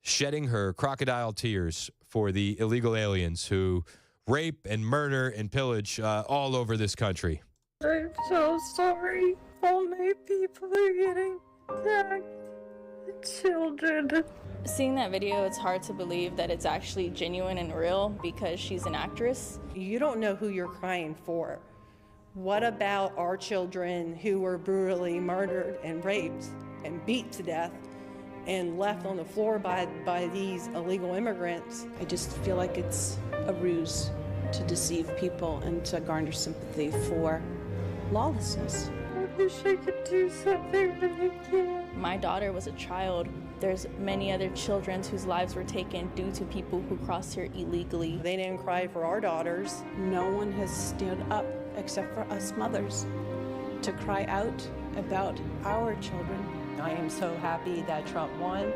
shedding her crocodile tears for the illegal aliens who rape and murder and pillage all over this country. I'm so sorry. All my people are getting attacked. Children. Seeing that video, it's hard to believe that it's actually genuine and real because she's an actress. You don't know who you're crying for. What about our children who were brutally murdered and raped and beat to death and left on the floor by these illegal immigrants? I just feel like it's a ruse to deceive people and to garner sympathy for lawlessness. I wish I could do something, but I can't. My daughter was a child. There's many other children whose lives were taken due to people who crossed here illegally. They didn't cry for our daughters. No one has stood up except for us mothers to cry out about our children. I am so happy that Trump won.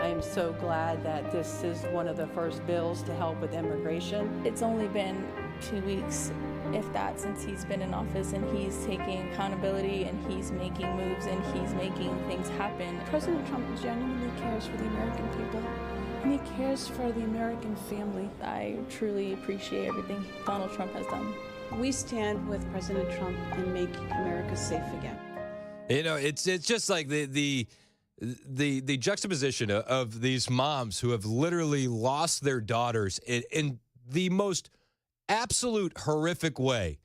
I am so glad that this is one of the first bills to help with immigration. It's only been 2 weeks, if that, since he's been in office, and he's taking accountability and he's making moves and he's making things happen. President Trump genuinely cares for the American people, and he cares for the American family. I truly appreciate everything Donald Trump has done. We stand with President Trump in making America safe again. You know, it's just like the juxtaposition of these moms who have literally lost their daughters in the most absolute horrific way,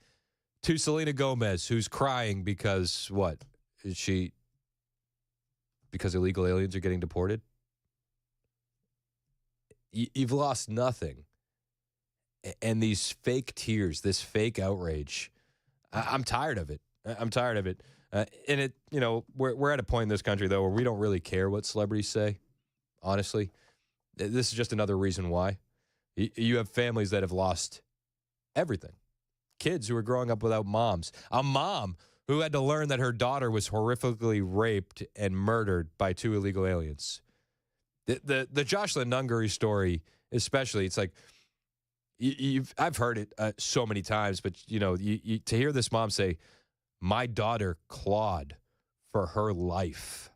to Selena Gomez, who's crying because what? Because illegal aliens are getting deported? You've lost nothing. And these fake tears, this fake outrage, I'm tired of it. I'm tired of it. And it, you know, we're at a point in this country, though, where we don't really care what celebrities say, honestly. This is just another reason why. You have families that have lost everything. Kids who are growing up without moms. A mom who had to learn that her daughter was horrifically raped and murdered by 2 illegal aliens. The Jocelyn Nungary story, especially, it's like, I've heard it so many times, but, you know, to hear this mom say, my daughter clawed for her life.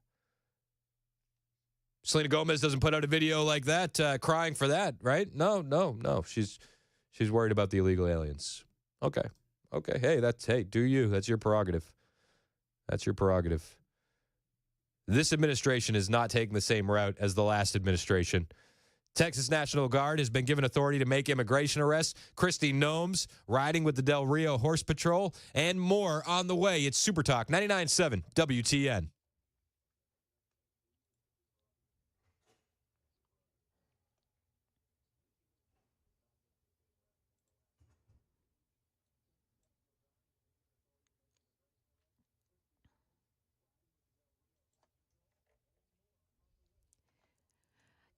Selena Gomez doesn't put out a video like that, crying for that, right? No. She's worried about the illegal aliens. Okay. Hey, do you? That's your prerogative. That's your prerogative. This administration is not taking the same route as the last administration. Texas National Guard has been given authority to make immigration arrests. Kristi Noem's riding with the Del Rio Horse Patrol, and more on the way. It's Super Talk 99.7 WTN.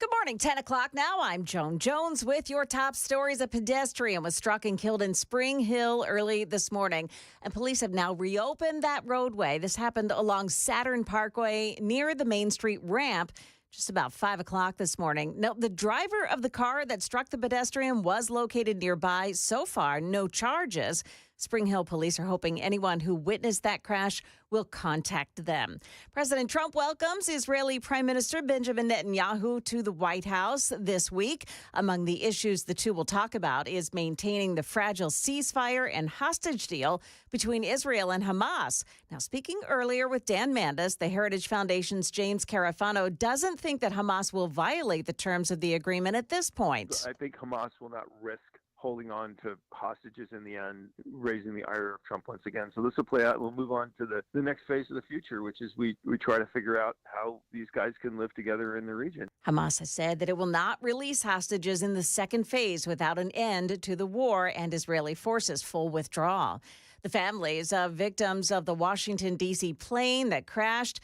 Good morning, 10 o'clock now. I'm Joan Jones with your top stories. A pedestrian was struck and killed in Spring Hill early this morning, and police have now reopened that roadway. This happened along Saturn Parkway near the Main Street ramp just about 5 o'clock this morning. Now, the driver of the car that struck the pedestrian was located nearby. So far, no charges. Spring Hill police are hoping anyone who witnessed that crash will contact them. President Trump welcomes Israeli Prime Minister Benjamin Netanyahu to the White House this week. Among the issues the two will talk about is maintaining the fragile ceasefire and hostage deal between Israel and Hamas. Now, speaking earlier with Dan Mandis, the Heritage Foundation's James Carafano doesn't think that Hamas will violate the terms of the agreement at this point. I think Hamas will not risk holding on to hostages in the end, raising the ire of Trump once again. So this will play out. We'll move on to the next phase of the future, which is we try to figure out how these guys can live together in the region. Hamas has said that it will not release hostages in the second phase without an end to the war and Israeli forces' full withdrawal. The families of victims of the Washington, D.C. plane that crashed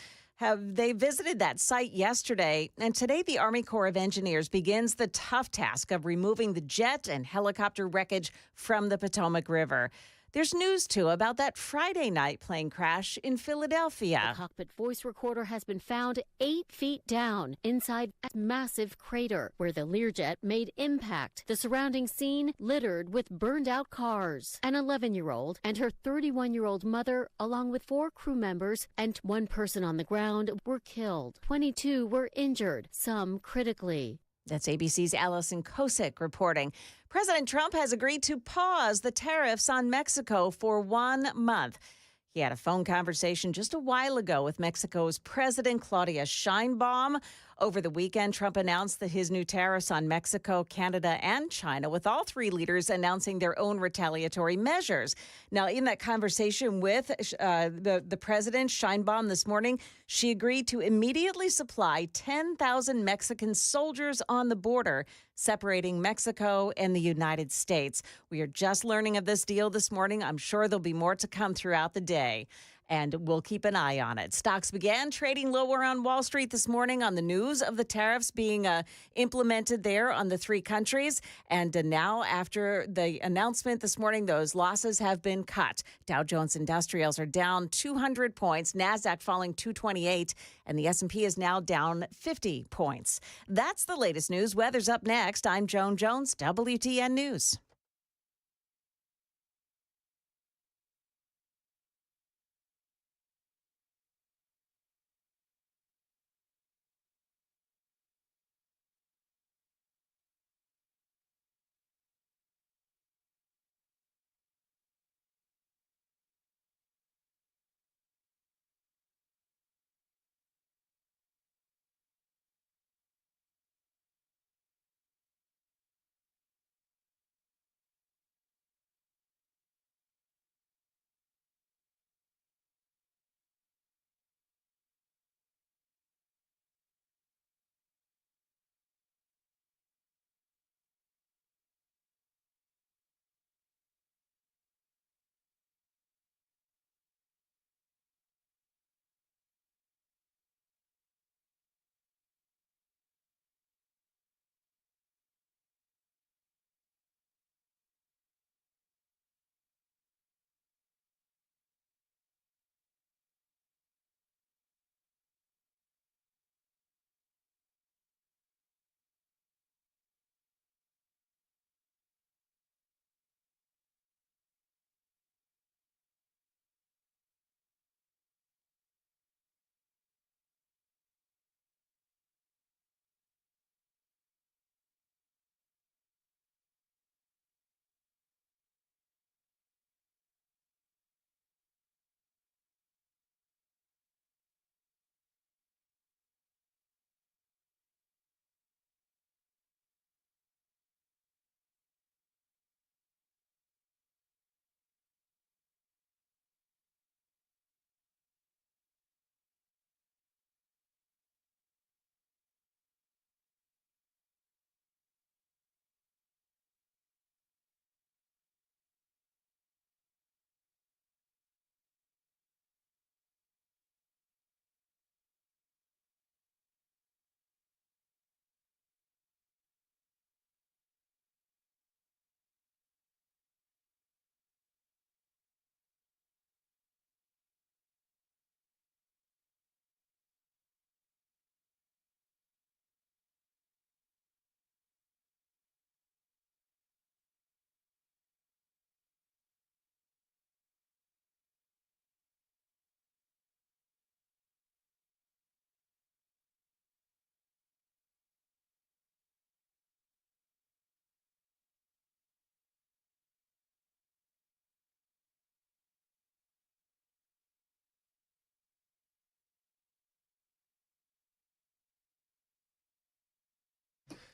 they visited that site yesterday, and today the Army Corps of Engineers begins the tough task of removing the jet and helicopter wreckage from the Potomac River. There's news, too, about that Friday night plane crash in Philadelphia. The cockpit voice recorder has been found 8 feet down inside a massive crater where the Learjet made impact. The surrounding scene littered with burned-out cars. An 11-year-old and her 31-year-old mother, along with 4 crew members and 1 person on the ground, were killed. 22 were injured, some critically. That's ABC's Allison Kosick reporting. President Trump has agreed to pause the tariffs on Mexico for 1 month. He had a phone conversation just a while ago with Mexico's President Claudia Sheinbaum. Over the weekend, Trump announced that his new tariffs on Mexico, Canada, and China, with all 3 leaders announcing their own retaliatory measures. Now, in that conversation with the president, Sheinbaum, this morning, she agreed to immediately supply 10,000 Mexican soldiers on the border, separating Mexico and the United States. We are just learning of this deal this morning. I'm sure there'll be more to come throughout the day, and we'll keep an eye on it. Stocks began trading lower on Wall Street this morning on the news of the tariffs being implemented there on the 3 countries. And now, after the announcement this morning, those losses have been cut. Dow Jones Industrials are down 200 points, NASDAQ falling 228, and the S&P is now down 50 points. That's the latest news. Weather's up next. I'm Joan Jones, WTN News.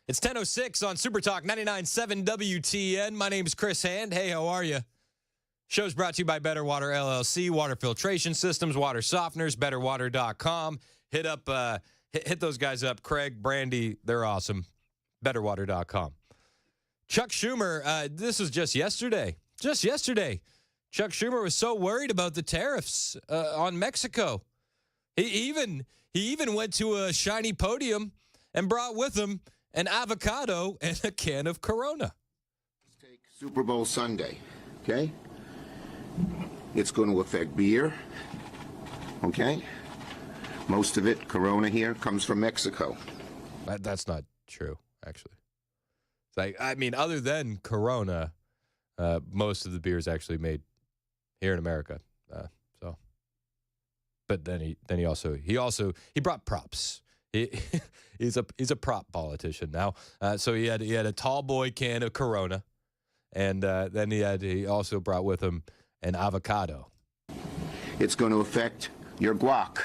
It's 10:06 on Super Talk 99.7 WTN. My name is Chris Hand. Hey, how are you? Show's brought to you by Better Water LLC, water filtration systems, water softeners, betterwater.com. Hit those guys up. Craig, Brandy, they're awesome. Betterwater.com. Chuck Schumer, this was just yesterday. Just yesterday. Chuck Schumer was so worried about the tariffs on Mexico. He even went to a shiny podium and brought with him an avocado and a can of Corona. Let's take Super Bowl Sunday, okay? It's going to affect beer, okay? Most of it, Corona here, comes from Mexico. That's not true, actually. It's like, I mean, other than Corona, most of the beer is actually made here in America. But then he also brought props. He's a prop politician now. So he had a tall boy can of Corona, and then he also brought with him an avocado. It's going to affect your guac,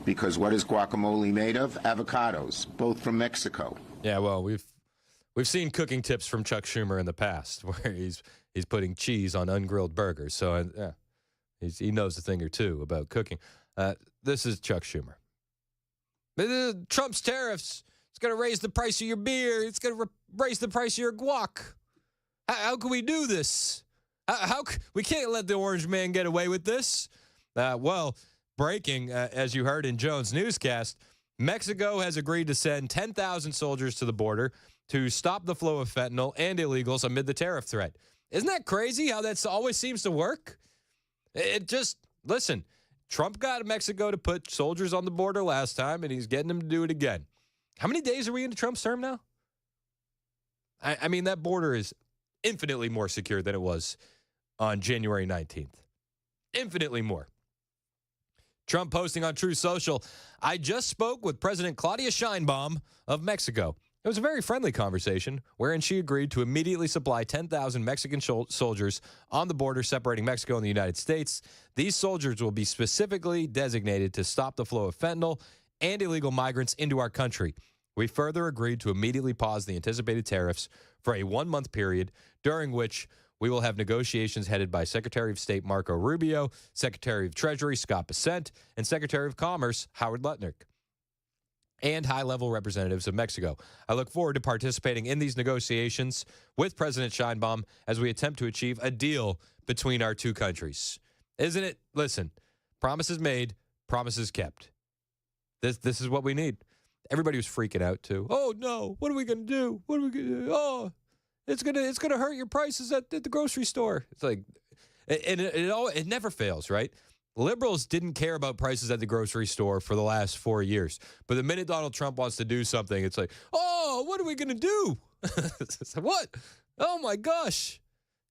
because what is guacamole made of? Avocados, both from Mexico. Yeah, well, we've seen cooking tips from Chuck Schumer in the past, where he's putting cheese on ungrilled burgers. So yeah. He knows a thing or two about cooking. This is Chuck Schumer. Trump's tariffs. It's going to raise the price of your beer. It's going to raise the price of your guac. How can we do this? We can't let the orange man get away with this. Well, breaking, as you heard in Jones' newscast, Mexico has agreed to send 10,000 soldiers to the border to stop the flow of fentanyl and illegals amid the tariff threat. Isn't that crazy how that always seems to work? Listen, Trump got Mexico to put soldiers on the border last time, and he's getting them to do it again. How many days are we into Trump's term now? I mean, that border is infinitely more secure than it was on January 19th. Infinitely more. Trump posting on Truth Social, I just spoke with President Claudia Sheinbaum of Mexico. It was a very friendly conversation wherein she agreed to immediately supply 10,000 Mexican soldiers on the border separating Mexico and the United States. These soldiers will be specifically designated to stop the flow of fentanyl and illegal migrants into our country. We further agreed to immediately pause the anticipated tariffs for a 1-month period, during which we will have negotiations headed by Secretary of State Marco Rubio, Secretary of Treasury Scott Bessent, and Secretary of Commerce Howard Lutnick, and high-level representatives of Mexico. I look forward to participating in these negotiations with President Sheinbaum as we attempt to achieve a deal between our two countries. Isn't it? Listen, promises made, promises kept. This is what we need. Everybody was freaking out, too. Oh, no, what are we going to do? What are we going to do? Oh, it's gonna hurt your prices at the grocery store. It's like, and it never fails, right? Liberals didn't care about prices at the grocery store for the last 4 years. But the minute Donald Trump wants to do something, it's like, oh, what are we going to do? What? Oh, my gosh.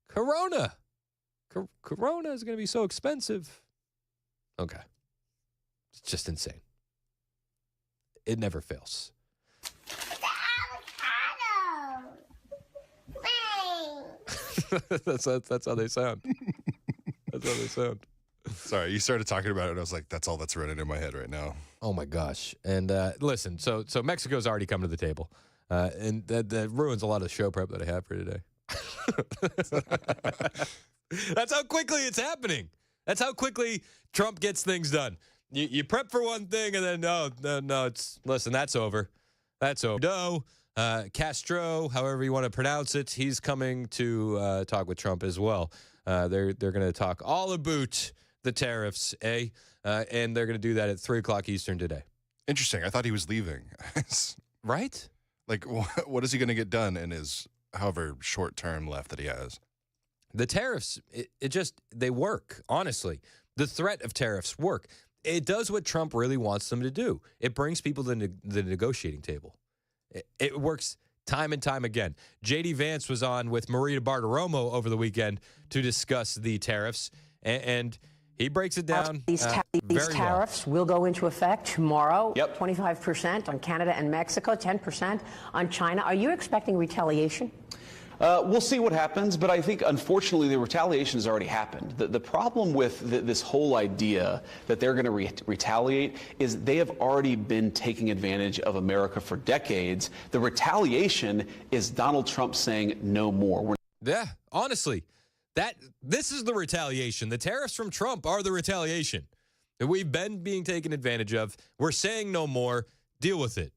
Corona. Corona is going to be so expensive. Okay. It's just insane. It never fails. That's how they sound. That's how they sound. Sorry, you started talking about it, and I was like, that's all that's running in my head right now. Oh, my gosh. And listen, so Mexico's already come to the table, and that ruins a lot of the show prep that I have for today. That's how quickly it's happening. That's how quickly Trump gets things done. You prep for one thing, and then, no, listen, that's over. That's over. Castro, however you want to pronounce it, he's coming to talk with Trump as well. They're going to talk all about the tariffs, and they're going to do that at 3 o'clock Eastern today. Interesting. I thought he was leaving. Right? Like, what is he going to get done in his however short term left that he has? The tariffs, they work, honestly. The threat of tariffs work. It does what Trump really wants them to do. It brings people to the negotiating table. It works time and time again. J.D. Vance was on with Maria Bartiromo over the weekend to discuss the tariffs, and he breaks it down These tariffs will go into effect tomorrow. Yep. 25% on Canada and Mexico, 10% on China. Are you expecting retaliation? We'll see what happens, but I think, unfortunately, the retaliation has already happened. The problem with this whole idea that they're going to retaliate is they have already been taking advantage of America for decades. The retaliation is Donald Trump saying no more. Yeah, honestly, this is the retaliation. The tariffs from Trump are the retaliation. We've been being taken advantage of. We're saying no more. Deal with it.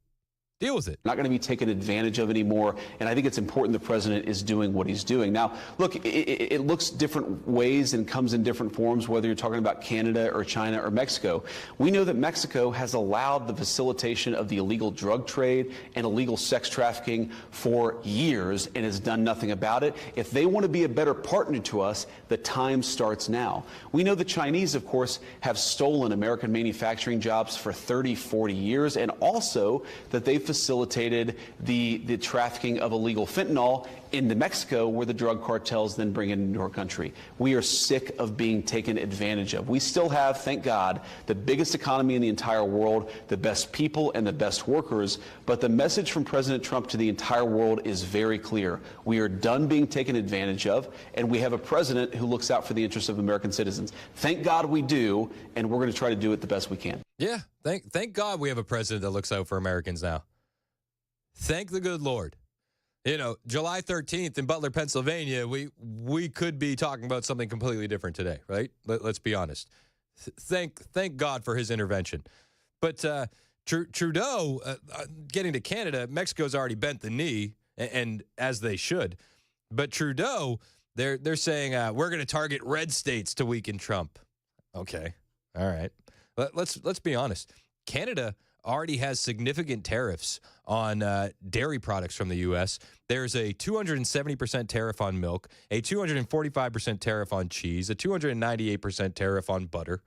Deal with it. Not going to be taken advantage of anymore. And I think it's important the president is doing what he's doing. Now, look, it looks different ways and comes in different forms, whether you're talking about Canada or China or Mexico. We know that Mexico has allowed the facilitation of the illegal drug trade and illegal sex trafficking for years and has done nothing about it. If they want to be a better partner to us, the time starts now. We know the Chinese, of course, have stolen American manufacturing jobs for 30, 40 years, and also that they've facilitated the trafficking of illegal fentanyl into Mexico, where the drug cartels then bring it into our country. We are sick of being taken advantage of. We still have, thank God, the biggest economy in the entire world, the best people and the best workers, but the message from President Trump to the entire world is very clear. We are done being taken advantage of, and we have a president who looks out for the interests of American citizens. Thank God we do, and we're going to try to do it the best we can. Yeah, thank God we have a president that looks out for Americans now. Thank the good Lord. You know, July 13th in Butler, Pennsylvania, we could be talking about something completely different today, right? Let's be honest. Thank God for his intervention. But Trudeau, getting to Canada, Mexico's already bent the knee, and as they should. But Trudeau, they're saying we're going to target red states to weaken Trump. Okay, all right. Let's be honest. Canada already has significant tariffs on dairy products from the U.S. There's a 270% tariff on milk, a 245% tariff on cheese, a 298% tariff on butter.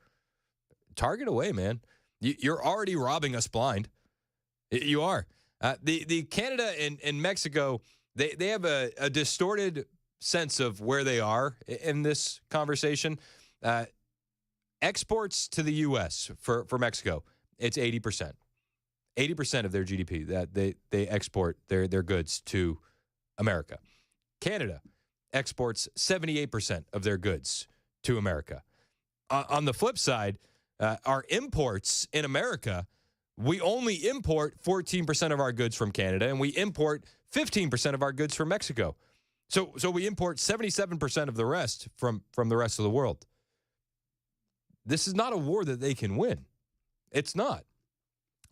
Target away, man. You're already robbing us blind. You are. The Canada and Mexico, they have a distorted sense of where they are in this conversation. Exports to the U.S. for Mexico, it's 80%. 80% of their GDP that they export their goods to America. Canada exports 78% of their goods to America. On the flip side, our imports in America, we only import 14% of our goods from Canada, and we import 15% of our goods from Mexico. So we import 77% of the rest from the rest of the world. This is not a war that they can win. It's not.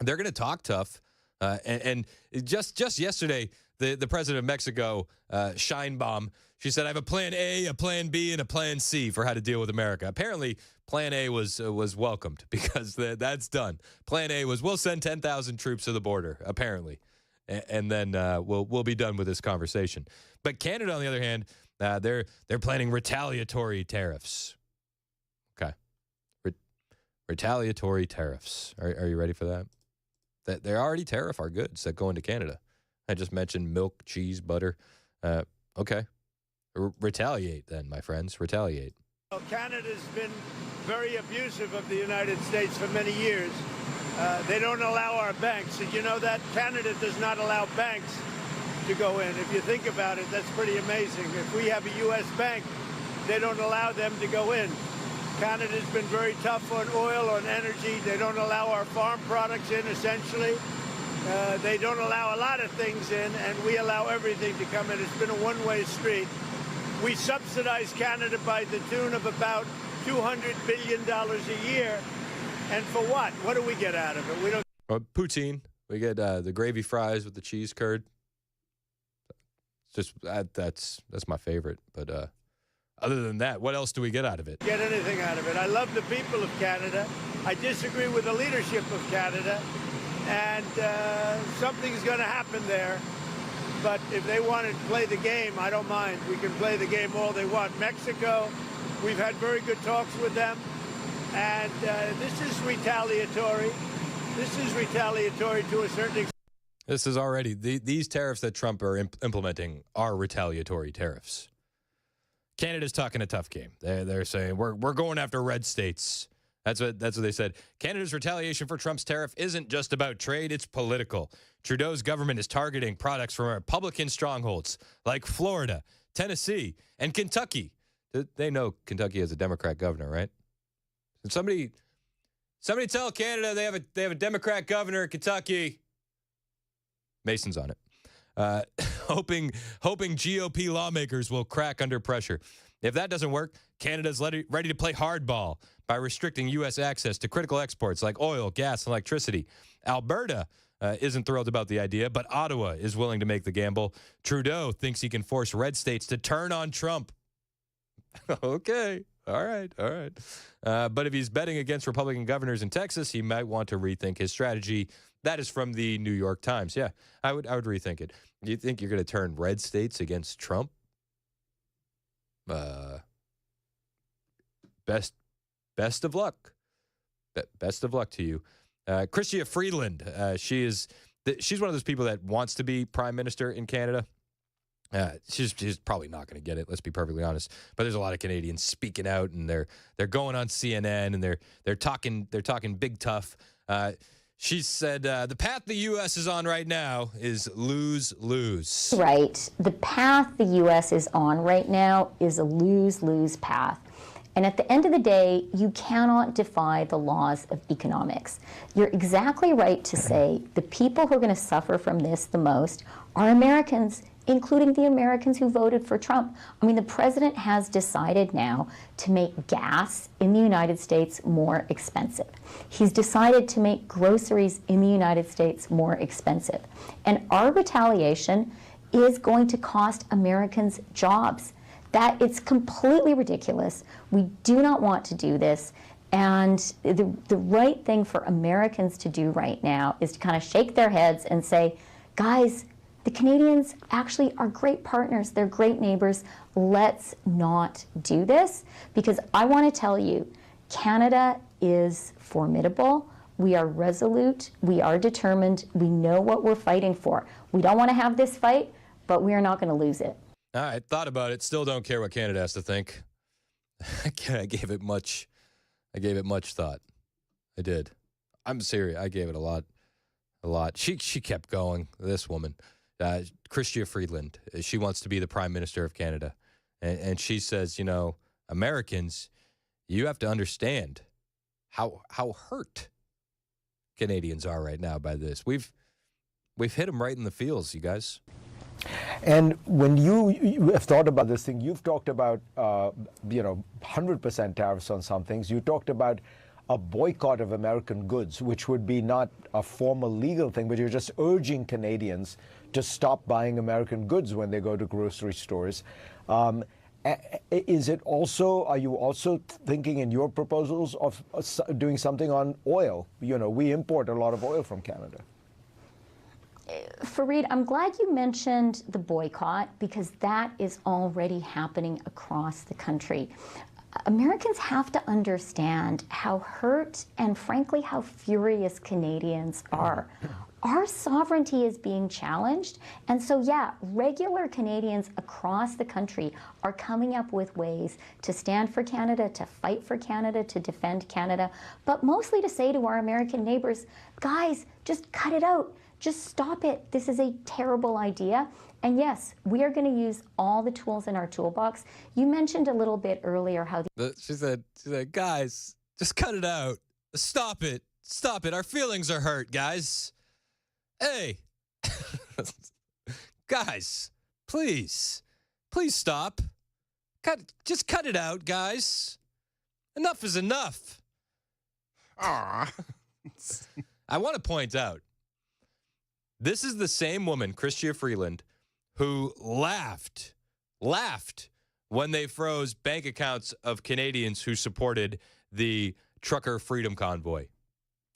They're going to talk tough. And just yesterday, the president of Mexico, Sheinbaum, she said, I have a plan A, a plan B, and a plan C for how to deal with America. Apparently, plan A was welcomed because that's done. Plan A was we'll send 10,000 troops to the border, apparently. And then we'll be done with this conversation. But Canada, on the other hand, they're planning retaliatory tariffs. Okay. Retaliatory tariffs. Are you ready for that? They already tariff our goods that go into Canada. I just mentioned milk, cheese, butter. Okay. Retaliate then, my friends. Retaliate. Well, Canada's been very abusive of the United States for many years. They don't allow our banks. Did you know that? Canada does not allow banks to go in. If you think about it, that's pretty amazing. If we have a U.S. bank, they don't allow them to go in. Canada's been very tough on oil, on energy. They don't allow our farm products in, essentially. They don't allow a lot of things in, and we allow everything to come in. It's been a one-way street. We subsidize Canada by the tune of about $200 billion a year. And for what? What do we get out of it? We don't. Poutine. We get the gravy fries with the cheese curd. Just that's my favorite. But other than that, what else do we get out of it? Get anything out of it. I love the people of Canada. I disagree with the leadership of Canada. And something's going to happen there. But if they want to play the game, I don't mind. We can play the game all they want. Mexico, we've had very good talks with them. And this is retaliatory. This is retaliatory to a certain extent. This is already, these tariffs that Trump are implementing are retaliatory tariffs. Canada's talking a tough game. They're saying, we're going after red states. That's what they said. Canada's retaliation for Trump's tariff isn't just about trade, it's political. Trudeau's government is targeting products from Republican strongholds like Florida, Tennessee, and Kentucky. They know Kentucky has a Democrat governor, right? And somebody tell Canada they have a Democrat governor in Kentucky. Mason's on it. Hoping GOP lawmakers will crack under pressure. If that doesn't work, Canada's ready to play hardball by restricting U.S. access to critical exports like oil, gas, and electricity. Alberta isn't thrilled about the idea, but Ottawa is willing to make the gamble. Trudeau thinks he can force red states to turn on Trump. Okay. All right. But if he's betting against Republican governors in Texas, he might want to rethink his strategy. That is from the New York Times. Yeah, I would rethink it. You think you're going to turn red states against Trump? Best of luck. Best of luck to you. Chrystia Freeland, she's one of those people that wants to be prime minister in Canada. She's probably not going to get it. Let's be perfectly honest. But there's a lot of Canadians speaking out, and they're going on CNN, and they're talking big tough. She said the path the U.S. is on right now is lose-lose. Right. The path the U.S. is on right now is a lose-lose path. And at the end of the day, you cannot defy the laws of economics. You're exactly right to say the people who are going to suffer from this the most are Americans, including the Americans who voted for Trump. I mean, the president has decided now to make gas in the United States more expensive. He's decided to make groceries in the United States more expensive. And our retaliation is going to cost Americans jobs. That it's completely ridiculous. We do not want to do this. And the right thing for Americans to do right now is to kind of shake their heads and say, guys, the Canadians actually are great partners. They're great neighbors. Let's not do this, because I want to tell you, Canada is formidable. We are resolute. We are determined. We know what we're fighting for. We don't want to have this fight, but we are not going to lose it. All right, thought about it. Still don't care what Canada has to think. I gave it much thought. I did. I'm serious. I gave it a lot. She kept going. This woman, Chrystia Freeland. She wants to be the Prime Minister of Canada, and she says, Americans, you have to understand how hurt Canadians are right now by this. We've hit them right in the feels, you guys. And when you have thought about this thing, you've talked about 100% tariffs on some things. You talked about a boycott of American goods, which would be not a formal legal thing, but you're just urging Canadians to stop buying American goods when they go to grocery stores. Is it also, are you also thinking in your proposals of doing something on oil? We import a lot of oil from Canada. Fareed, I'm glad you mentioned the boycott, because that is already happening across the country. Americans have to understand how hurt and, frankly, how furious Canadians are. Our sovereignty is being challenged, and so, yeah, regular Canadians across the country are coming up with ways to stand for Canada, to fight for Canada, to defend Canada, but mostly to say to our American neighbors, guys, just cut it out. Just stop it. This is a terrible idea. And yes, we are going to use all the tools in our toolbox. You mentioned a little bit earlier how she said, guys, just cut it out. Stop it. Stop it. Our feelings are hurt, guys. Hey, guys, please stop. Just cut it out, guys. Enough is enough. I want to point out, this is the same woman, Chrystia Freeland, who laughed when they froze bank accounts of Canadians who supported the trucker freedom convoy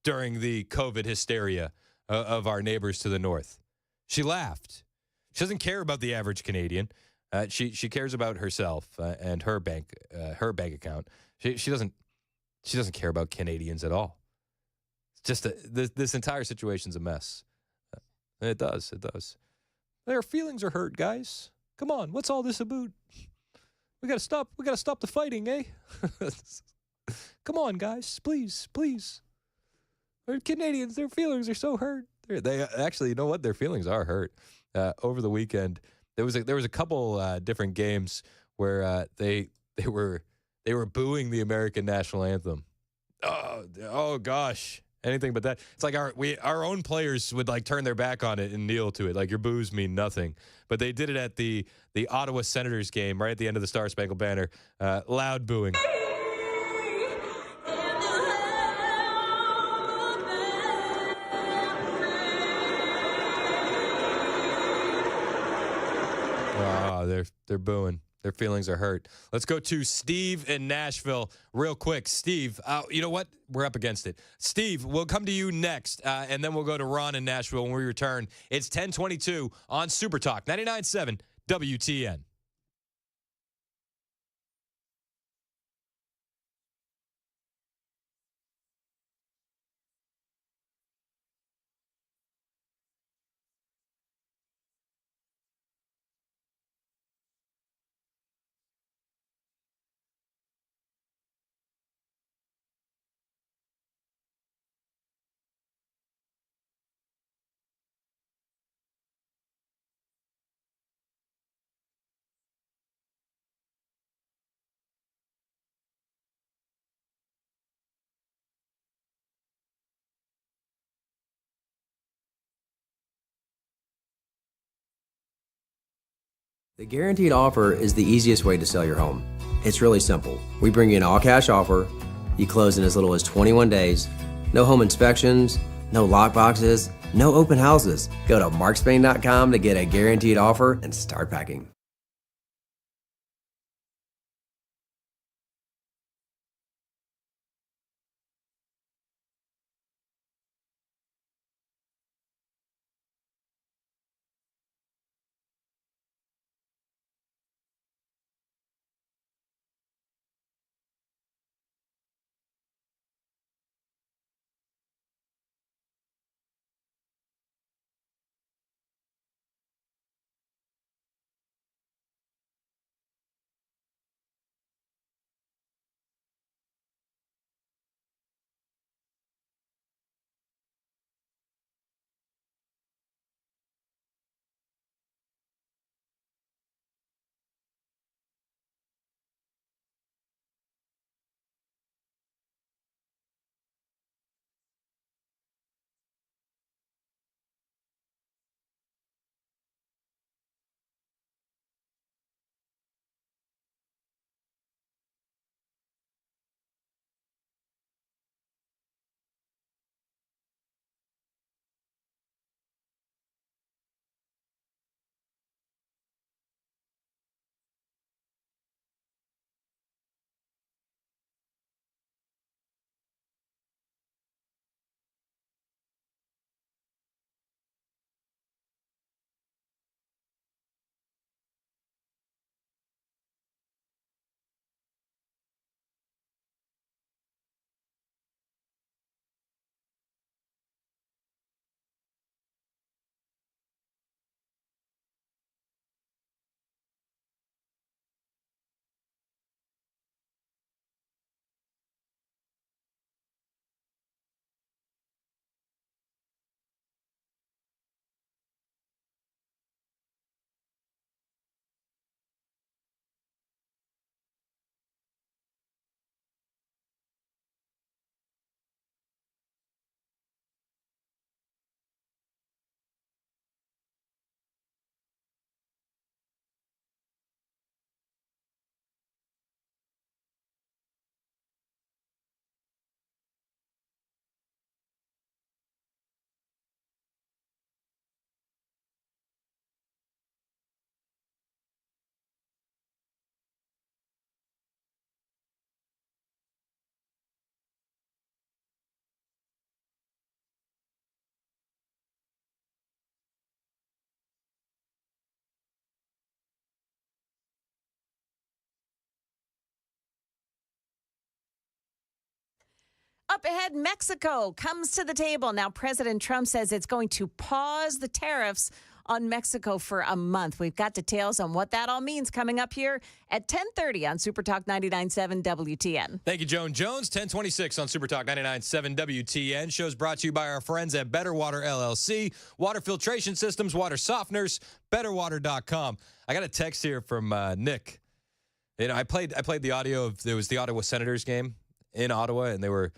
during the COVID hysteria of our neighbors to the north. She laughed. She doesn't care about the average Canadian. She cares about herself and her bank account. She doesn't care about Canadians at all. It's just this entire situation's a mess. It does. Their feelings are hurt, guys. Come on, what's all this about? We gotta stop the fighting, eh? Come on, guys, please. Our Canadians, their feelings are so hurt. They actually, you know what? Their feelings are hurt. Over the weekend, there was a couple different games where they were booing the American national anthem. Oh gosh. Anything but that. It's like our own players would turn their back on it and kneel to it. Like, your boos mean nothing. But they did it at the Ottawa Senators game right at the end of the Star Spangled Banner. Loud booing. They're booing. Their feelings are hurt. Let's go to Steve in Nashville real quick. Steve, you know what? We're up against it. Steve, we'll come to you next, and then we'll go to Ron in Nashville when we return. It's 10:22 on Super Talk 99.7 WTN. The guaranteed offer is the easiest way to sell your home. It's really simple. We bring you an all-cash offer. You close in as little as 21 days. No home inspections, no lock boxes, no open houses. Go to markspain.com to get a guaranteed offer and start packing. Up ahead, Mexico comes to the table. Now, President Trump says it's going to pause the tariffs on Mexico for a month. We've got details on what that all means coming up here at 10:30 on Super Talk 99.7 WTN. Thank you, Joan Jones. 10:26 on Super Talk 99.7 WTN. Show's brought to you by our friends at Better Water LLC. Water filtration systems, water softeners, betterwater.com. I got a text here from Nick. You know, I played the audio of, there was the Ottawa Senators game in Ottawa, and they were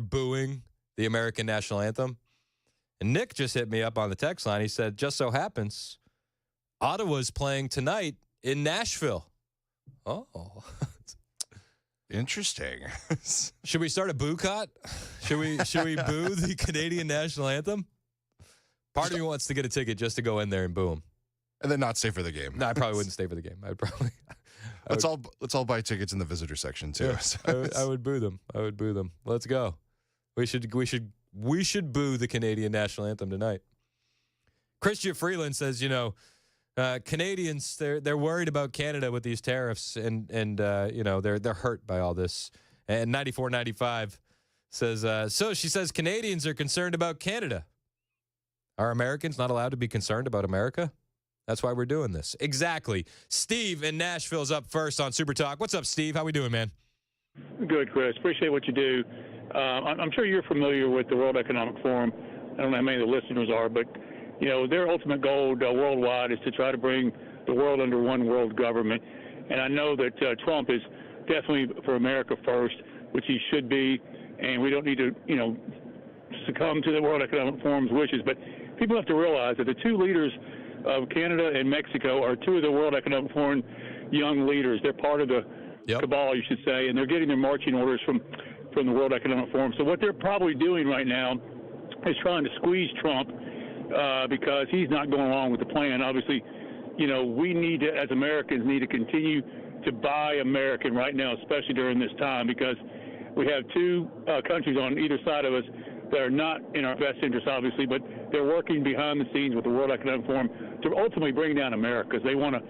booing the American national anthem. And Nick just hit me up on the text line. He said, just so happens, Ottawa's playing tonight in Nashville. Oh. Interesting. Should we start a boycott? Should we boo the Canadian national anthem? Part of me wants to get a ticket just to go in there and boo them. And then not stay for the game. No, I probably wouldn't stay for the game. I'd probably. Let's all buy tickets in the visitor section too. Yeah, I would boo them. I would boo them. Let's go. We should boo the Canadian national anthem tonight. Christian Freeland says, Canadians they're worried about Canada with these tariffs, and they're hurt by all this. And 9495 says, so she says Canadians are concerned about Canada. Are Americans not allowed to be concerned about America? That's why we're doing this. Exactly. Steve in Nashville's up first on Super Talk. What's up, Steve? How we doing, man? Good, Chris. Appreciate what you do. I'm sure you're familiar with the World Economic Forum. I don't know how many of the listeners are, but their ultimate goal worldwide is to try to bring the world under one world government. And I know that Trump is definitely for America first, which he should be, and we don't need to, succumb to the World Economic Forum's wishes. But people have to realize that the two leaders of Canada and Mexico are two of the World Economic Forum young leaders. They're part of the cabal, you should say, and they're getting their marching orders from the World Economic Forum. So what they're probably doing right now is trying to squeeze Trump because he's not going along with the plan. Obviously, we need to, as Americans, need to continue to buy American right now, especially during this time, because we have two countries on either side of us that are not in our best interest, obviously, but they're working behind the scenes with the World Economic Forum to ultimately bring down America because they want to,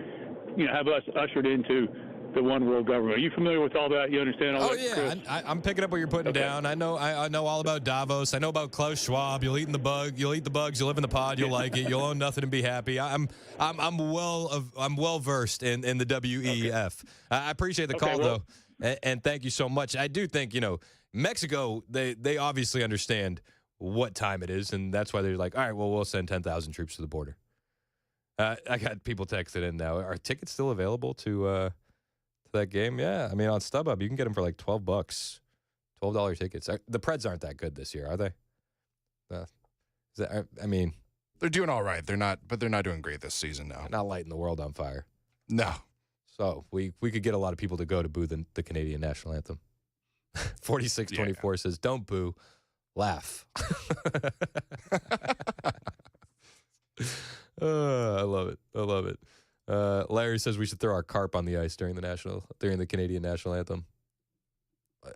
have us ushered into the one world government. Are you familiar with all that? You understand all that? Oh, yeah. I'm picking up what you're putting down. I know all about Davos. I know about Klaus Schwab. You'll eat the bugs. You'll live in the pod. You'll like it. You'll own nothing and be happy. I'm well versed in the WEF. I appreciate the call, though, and thank you so much. I do think, Mexico, they obviously understand what time it is, and that's why they're like, all right, well, we'll send 10,000 troops to the border. I got people texting in now. Are tickets still available to that game? Yeah, I mean, on StubHub, you can get them for like $12. $12 tickets. The Preds aren't that good this year, are they? They're doing all right. They're not doing great this season now. Not lighting the world on fire. No. So we could get a lot of people to go to boo the Canadian national anthem. 4624 says, don't boo, laugh. I love it. Larry says we should throw our carp on the ice during the Canadian national anthem.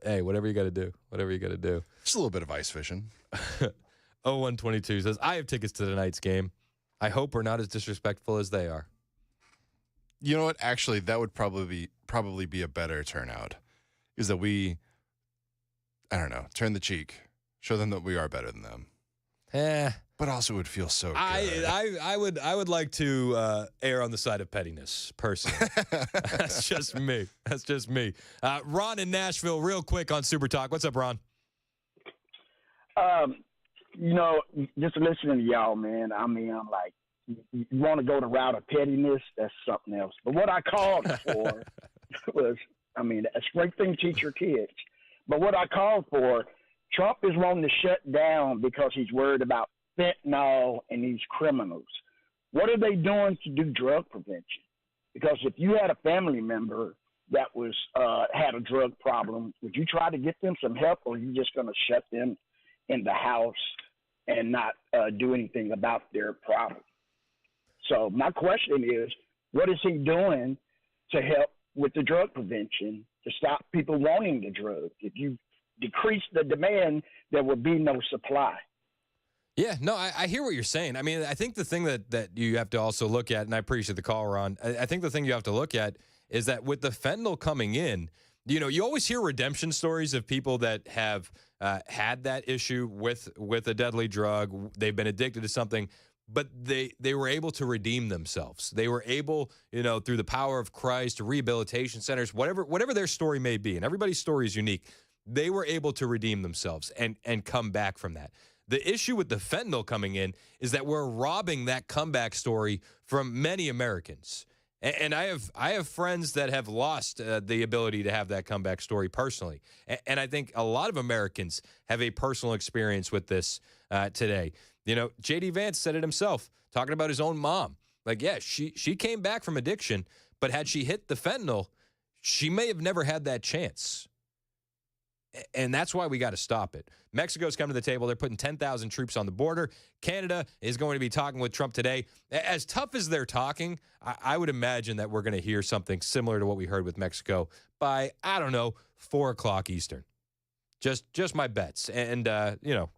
Hey, whatever you got to do. Just a little bit of ice fishing. 0122 says, I have tickets to tonight's game. I hope we're not as disrespectful as they are. You know what? Actually, that would probably be a better turnout. Is that we, I don't know, turn the cheek, show them that we are better than them. But also it would feel so good. I would like to err on the side of pettiness, personally. That's just me. Ron in Nashville, real quick on Super Talk. What's up, Ron? Just listening to y'all, man, I'm like, you want to go the route of pettiness, that's something else. But what I called for was, that's a great thing to teach your kids. But what I called for, Trump is wanting to shut down because he's worried about fentanyl and these criminals. What are they doing to do drug prevention? Because if you had a family member that was had a drug problem, would you try to get them some help, or are you just going to shut them in the house and not do anything about their problem? So my question is, what is he doing to help with the drug prevention to stop people wanting the drug? If you decrease the demand, there will be no supply. Yeah, no, I hear what you're saying. I think the thing that you have to also look at, and I appreciate the call, Ron, I think the thing you have to look at is that with the fentanyl coming in, you always hear redemption stories of people that have had that issue with a deadly drug. They've been addicted to something, but they were able to redeem themselves. They were able, through the power of Christ, rehabilitation centers, whatever their story may be, and everybody's story is unique, they were able to redeem themselves and come back from that. The issue with the fentanyl coming in is that we're robbing that comeback story from many Americans. And I have friends that have lost the ability to have that comeback story personally. And I think a lot of Americans have a personal experience with this today. J.D. Vance said it himself, talking about his own mom. Like, yeah, she came back from addiction, but had she hit the fentanyl, she may have never had that chance. And that's why we got to stop it. Mexico's come to the table. They're putting 10,000 troops on the border. Canada is going to be talking with Trump today. As tough as they're talking, I would imagine that we're going to hear something similar to what we heard with Mexico by, 4 o'clock Eastern. Just my bets. And,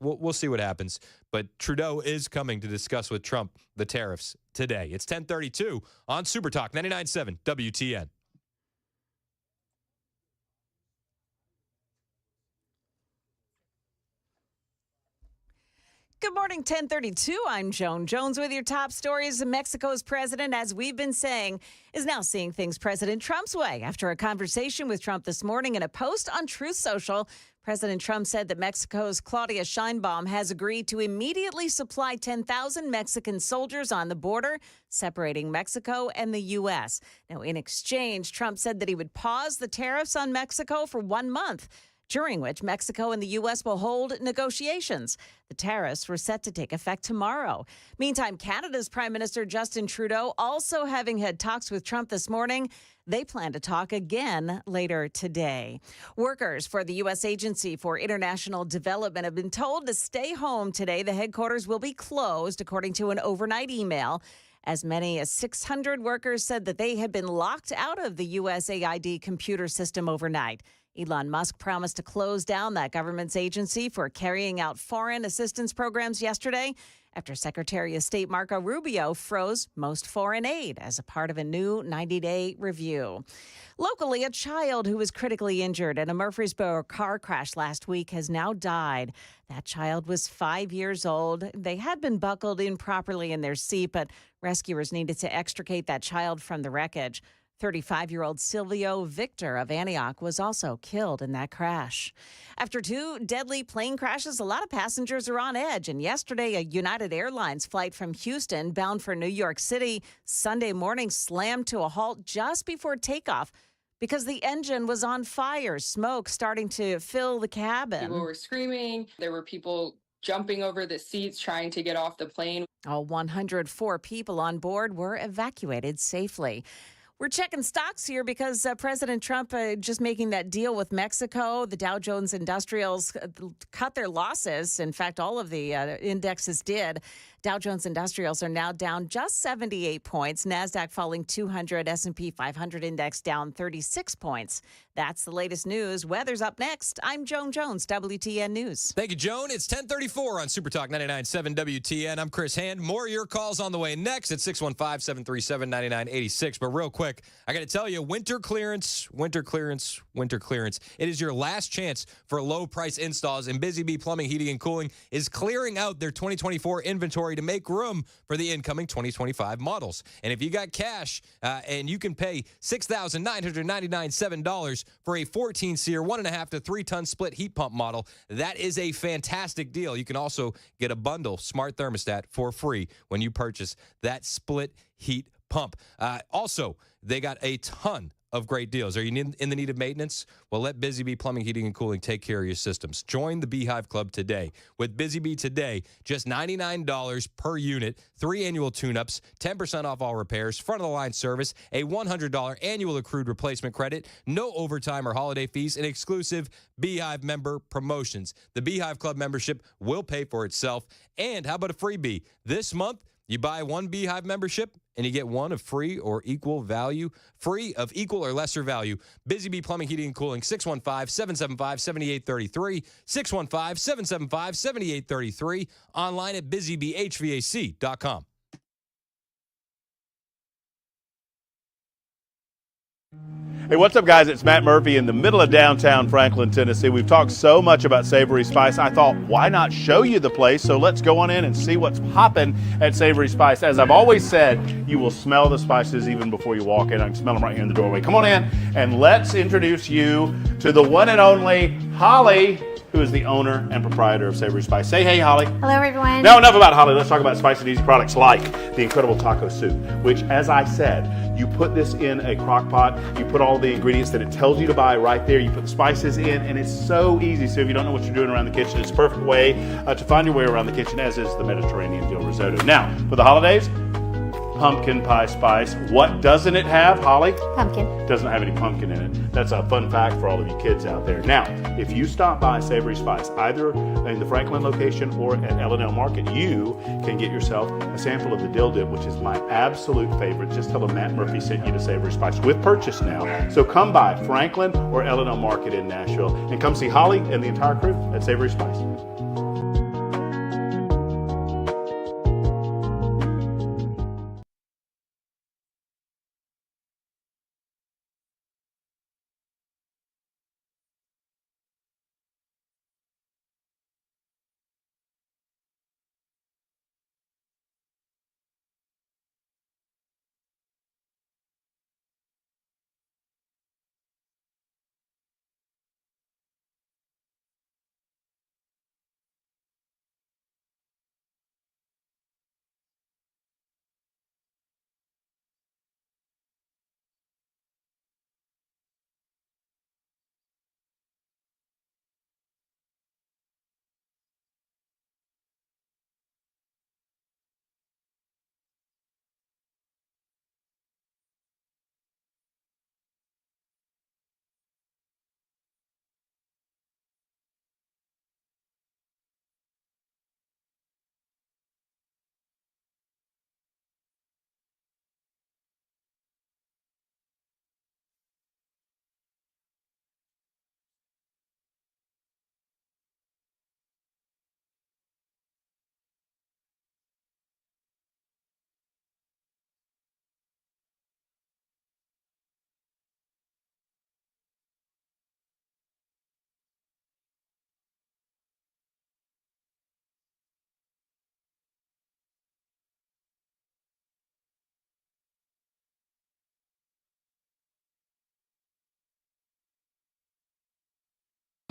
we'll see what happens. But Trudeau is coming to discuss with Trump the tariffs today. It's 10:32 on Super Talk 99.7 WTN. Good morning, 1032. I'm Joan Jones with your top stories. Mexico's president, as we've been saying, is now seeing things President Trump's way. After a conversation with Trump this morning in a post on Truth Social, President Trump said that Mexico's Claudia Sheinbaum has agreed to immediately supply 10,000 Mexican soldiers on the border, separating Mexico and the U.S. Now, in exchange, Trump said that he would pause the tariffs on Mexico for 1 month, during which Mexico and the U.S. will hold negotiations. The tariffs were set to take effect tomorrow. Meantime, Canada's Prime Minister Justin Trudeau also having had talks with Trump this morning. They plan to talk again later today. Workers for the U.S. Agency for International Development have been told to stay home today. The headquarters will be closed, according to an overnight email. As many as 600 workers said that they had been locked out of the USAID computer system overnight. Elon Musk promised to close down that government's agency for carrying out foreign assistance programs yesterday after Secretary of State Marco Rubio froze most foreign aid as a part of a new 90-day review. Locally, a child who was critically injured in a Murfreesboro car crash last week has now died. That child was 5 years old. They had been buckled in properly in their seat, but rescuers needed to extricate that child from the wreckage. 35-year-old Silvio Victor of Antioch was also killed in that crash. After 2 deadly plane crashes, a lot of passengers are on edge. And yesterday, a United Airlines flight from Houston bound for New York City Sunday morning slammed to a halt just before takeoff because the engine was on fire, smoke starting to fill the cabin. People were screaming. There were people jumping over the seats trying to get off the plane. All 104 people on board were evacuated safely. We're checking stocks here because President Trump just making that deal with Mexico. The Dow Jones Industrials cut their losses. In fact, all of the indexes did. Dow Jones Industrials are now down just 78 points. NASDAQ falling 200. S&P 500 index down 36 points. That's the latest news. Weather's up next. I'm Joan Jones, WTN News. Thank you, Joan. It's 10:34 on Super Talk 99.7 WTN. I'm Chris Hand. More of your calls on the way next at 615-737-9986. But real quick, I got to tell you, winter clearance. It is your last chance for low price installs, and Busy Bee Plumbing, Heating, and Cooling is clearing out their 2024 inventory to make room for the incoming 2025 models. And if you got cash and you can pay $6,997 for a 14-seer, 1.5 to 3 ton split heat pump model, that is a fantastic deal. You can also get a bundle smart thermostat for free when you purchase that split heat pump. Also, they got a ton of great deals. Are you in the need of maintenance? Well, let Busy Bee Plumbing, Heating, and Cooling take care of your systems. Join the Beehive Club today. With Busy Bee today, just $99 per unit, 3 annual tune-ups, 10% off all repairs, front-of-the-line service, a $100 annual accrued replacement credit, no overtime or holiday fees, and exclusive Beehive member promotions. The Beehive Club membership will pay for itself. And how about a freebie? This month, you buy 1 Beehive membership, and you get 1 of free or equal value, free of equal or lesser value. Busy Bee Plumbing, Heating, and Cooling, 615-775-7833, 615-775-7833, online at busybehvac.com. Hey, what's up, guys? It's Matt Murphy in the middle of downtown Franklin, Tennessee. We've talked so much about Savory Spice. I thought, why not show you the place? So let's go on in and see what's popping at Savory Spice. As I've always said, you will smell the spices even before you walk in. I can smell them right here in the doorway. Come on in, and let's introduce you to the one and only Holly, who is the owner and proprietor of Savory Spice. Say hey, Holly. Hello, everyone. Now, enough about Holly. Let's talk about Spice and Easy products like the incredible taco soup, which, as I said, you put this in a crock pot, you put all the ingredients that it tells you to buy right there, you put the spices in, and it's so easy. So if you don't know what you're doing around the kitchen, it's a perfect way to find your way around the kitchen, as is the Mediterranean dill risotto. Now, for the holidays, pumpkin pie spice. What doesn't it have, Holly? Pumpkin. Doesn't have any pumpkin in it. That's a fun fact for all of you kids out there. Now, if you stop by Savory Spice, either in the Franklin location or at L&L Market, you can get yourself a sample of the dill dip, which is my absolute favorite. Just tell them Matt Murphy sent you to Savory Spice with purchase now. So come by Franklin or L&L Market in Nashville and come see Holly and the entire crew at Savory Spice.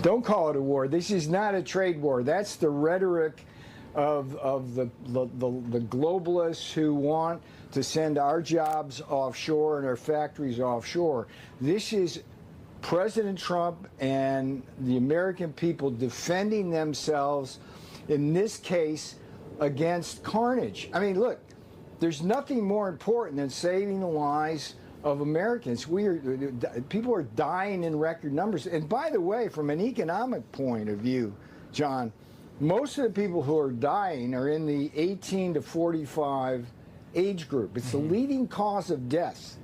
Don't call it a war. This is not a trade war. That's the rhetoric of the globalists who want to send our jobs offshore and our factories offshore. This is President Trump and the American people defending themselves, in this case, against carnage. I mean, look, there's nothing more important than saving the lives of Americans. People are dying in record numbers. And by the way, from an economic point of view, John, most of the people who are dying are in the 18 to 45 age group. It's the leading cause of death.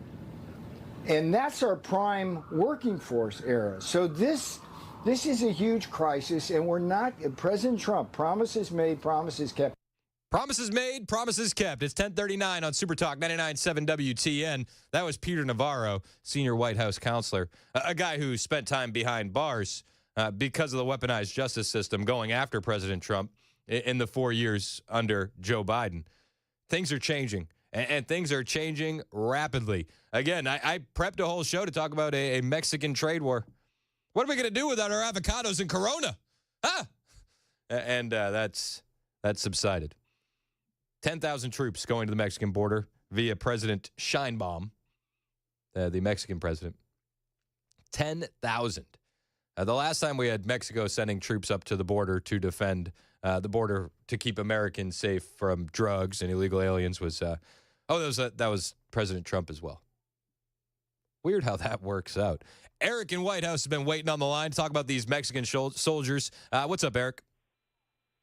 And that's our prime working force era. So this is a huge crisis, and we're not, President Trump, promises made, promises kept. Promises made, promises kept. It's 10:39 on Super Talk 99.7 WTN. That was Peter Navarro, senior White House counselor, a guy who spent time behind bars because of the weaponized justice system going after President Trump in the 4 years under Joe Biden. Things are changing, and things are changing rapidly. Again, I prepped a whole show to talk about a Mexican trade war. What are we going to do without our avocados and Corona? Huh? And that's subsided. 10,000 troops going to the Mexican border via President Sheinbaum, the Mexican president. 10,000. The last time we had Mexico sending troops up to the border to defend the border to keep Americans safe from drugs and illegal aliens was, that was President Trump as well. Weird how that works out. Eric in White House has been waiting on the line to talk about these Mexican soldiers. What's up, Eric?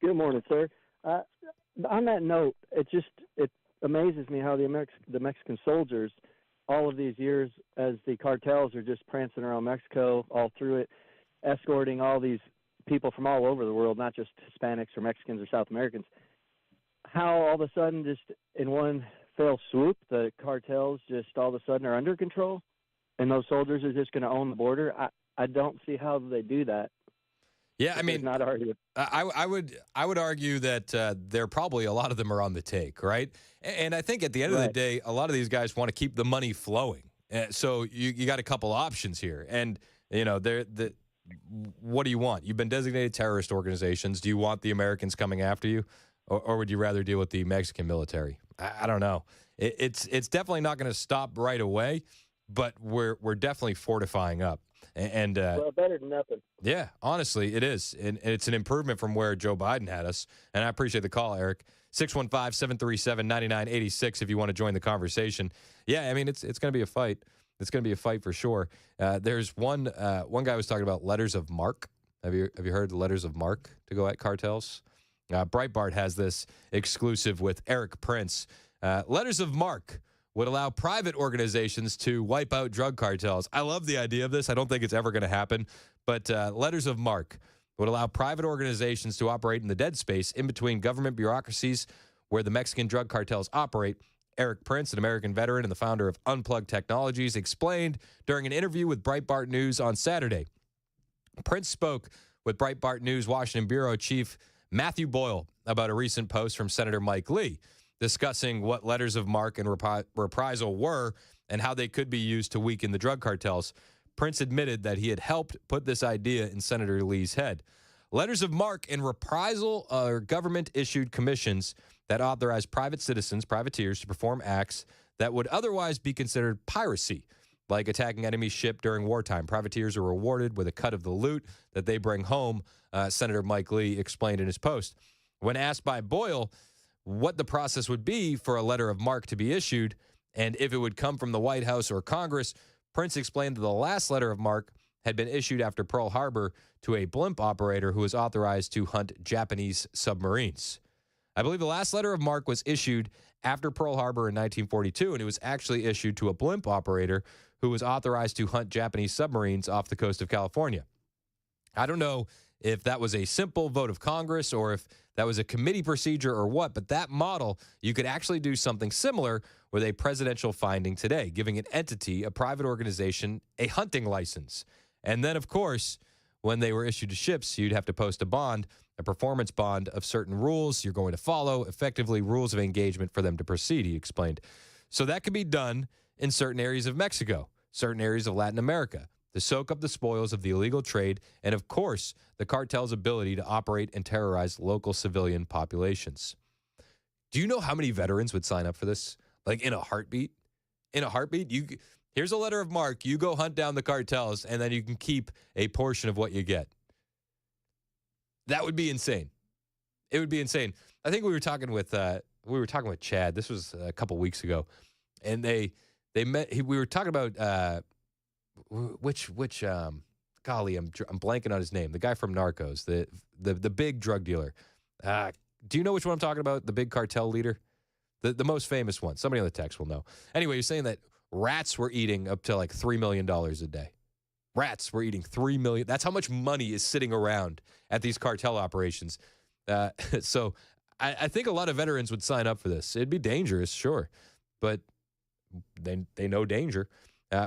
Good morning, sir. On that note, it amazes me how the Mexican soldiers, all of these years, as the cartels are just prancing around Mexico, all through it, escorting all these people from all over the world, not just Hispanics or Mexicans or South Americans, how all of a sudden, just in one fell swoop, the cartels just all of a sudden are under control, and those soldiers are just going to own the border. I don't see how they do that. Yeah, I mean, not argue. I would argue that there probably a lot of them are on the take, right? And I think at the end of the day, a lot of these guys want to keep the money flowing. So you got a couple options here, and what do you want? You've been designated terrorist organizations. Do you want the Americans coming after you, or would you rather deal with the Mexican military? I don't know. It's definitely not going to stop right away, but we're definitely fortifying up. And well, better than nothing. yeah, honestly, it is. And it's an improvement from where Joe Biden had us. And I appreciate the call, Eric. 615-737-9986 if you want to join the conversation. Yeah, I mean, it's going to be a fight. It's going to be a fight for sure. There's one guy was talking about letters of marque. Have you heard the letters of marque to go at cartels? Breitbart has this exclusive with Eric Prince. Letters of marque would allow private organizations to wipe out drug cartels. I love the idea of this. I don't think it's ever going to happen. But letters of marque would allow private organizations to operate in the dead space in between government bureaucracies where the Mexican drug cartels operate. Eric Prince, an American veteran and the founder of Unplugged Technologies, explained during an interview with Breitbart News on Saturday. Prince spoke with Breitbart News Washington Bureau Chief Matthew Boyle about a recent post from Senator Mike Lee discussing what letters of marque and reprisal were and how they could be used to weaken the drug cartels. Prince admitted that he had helped put this idea in Senator Lee's head. Letters of marque and reprisal are government-issued commissions that authorize private citizens, privateers, to perform acts that would otherwise be considered piracy, like attacking enemy ship during wartime. Privateers are rewarded with a cut of the loot that they bring home, Senator Mike Lee explained in his post. When asked by Boyle what the process would be for a letter of marque to be issued and if it would come from the White House or Congress, Prince explained that the last letter of marque had been issued after Pearl Harbor to a blimp operator who was authorized to hunt Japanese submarines. I believe the last letter of marque was issued after Pearl Harbor in 1942, and it was actually issued to a blimp operator who was authorized to hunt Japanese submarines off the coast of California. I don't know if that was a simple vote of Congress or if that was a committee procedure or what, but that model, you could actually do something similar with a presidential finding today, giving an entity, a private organization, a hunting license. And then, of course, when they were issued to ships, you'd have to post a bond, a performance bond of certain rules you're going to follow, effectively rules of engagement for them to proceed, he explained. So that could be done in certain areas of Mexico, certain areas of Latin America, to soak up the spoils of the illegal trade, and of course, the cartel's ability to operate and terrorize local civilian populations. Do you know how many veterans would sign up for this? Like in a heartbeat? In a heartbeat? Here's a letter of marque. You go hunt down the cartels, and then you can keep a portion of what you get. That would be insane. It would be insane. I think we were talking with Chad. This was a couple weeks ago, and they met. We were talking about golly, I'm blanking on his name. The guy from Narcos, the big drug dealer. Do you know which one I'm talking about? The big cartel leader, the most famous one. Somebody on the text will know. Anyway, you're saying that rats were eating up to like $3 million a day. Rats were eating $3 million. That's how much money is sitting around at these cartel operations. So I think a lot of veterans would sign up for this. It'd be dangerous, sure, but they know danger.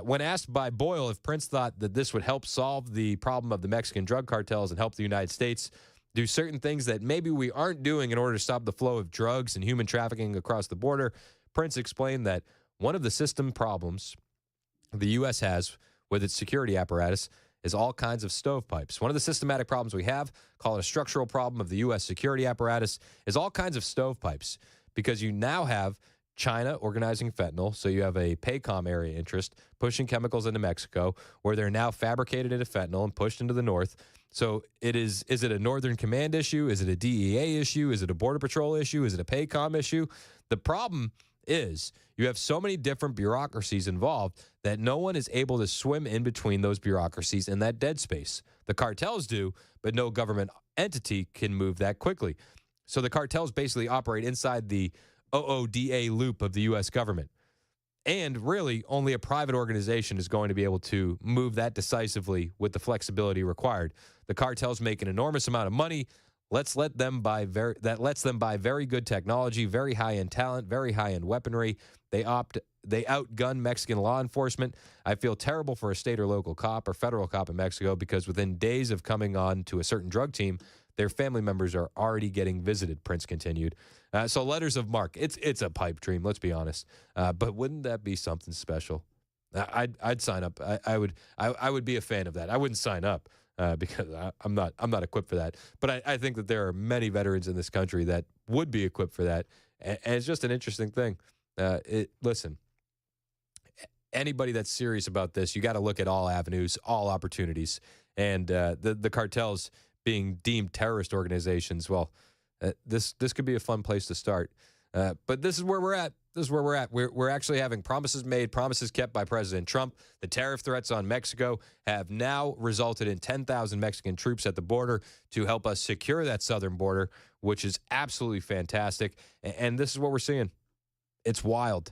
When asked by Boyle if Prince thought that this would help solve the problem of the Mexican drug cartels and help the United States do certain things that maybe we aren't doing in order to stop the flow of drugs and human trafficking across the border, Prince explained that one of the system problems the U.S. has with its security apparatus is all kinds of stovepipes. One of the systematic problems we have, call it a structural problem of the U.S. security apparatus, is all kinds of stovepipes because you now have China organizing fentanyl, so you have a PACOM area interest pushing chemicals into Mexico, where they're now fabricated into fentanyl and pushed into the north. So is it a Northern Command issue? Is it a DEA issue? Is it a Border Patrol issue? Is it a PACOM issue? The problem is you have so many different bureaucracies involved that no one is able to swim in between those bureaucracies in that dead space. The cartels do, but no government entity can move that quickly. So the cartels basically operate inside the OODA loop of the U.S. government. And really, only a private organization is going to be able to move that decisively with the flexibility required. The cartels make an enormous amount of money. That lets them buy very good technology, very high-end talent, very high-end weaponry. They outgun Mexican law enforcement. I feel terrible for a state or local cop or federal cop in Mexico because within days of coming on to a certain drug team, their family members are already getting visited, Prince continued. So letters of marque, it's a pipe dream, let's be honest. But wouldn't that be something special? I'd sign up. I would be a fan of that. I wouldn't sign up because I'm not equipped for that. But I think that there are many veterans in this country that would be equipped for that. And it's just an interesting thing. Listen, anybody that's serious about this, you got to look at all avenues, all opportunities. And the cartels being deemed terrorist organizations, well, this could be a fun place to start. But this is where we're at. This is where we're at. We're actually having promises made, promises kept by President Trump. The tariff threats on Mexico have now resulted in 10,000 Mexican troops at the border to help us secure that southern border, which is absolutely fantastic. And this is what we're seeing. It's wild.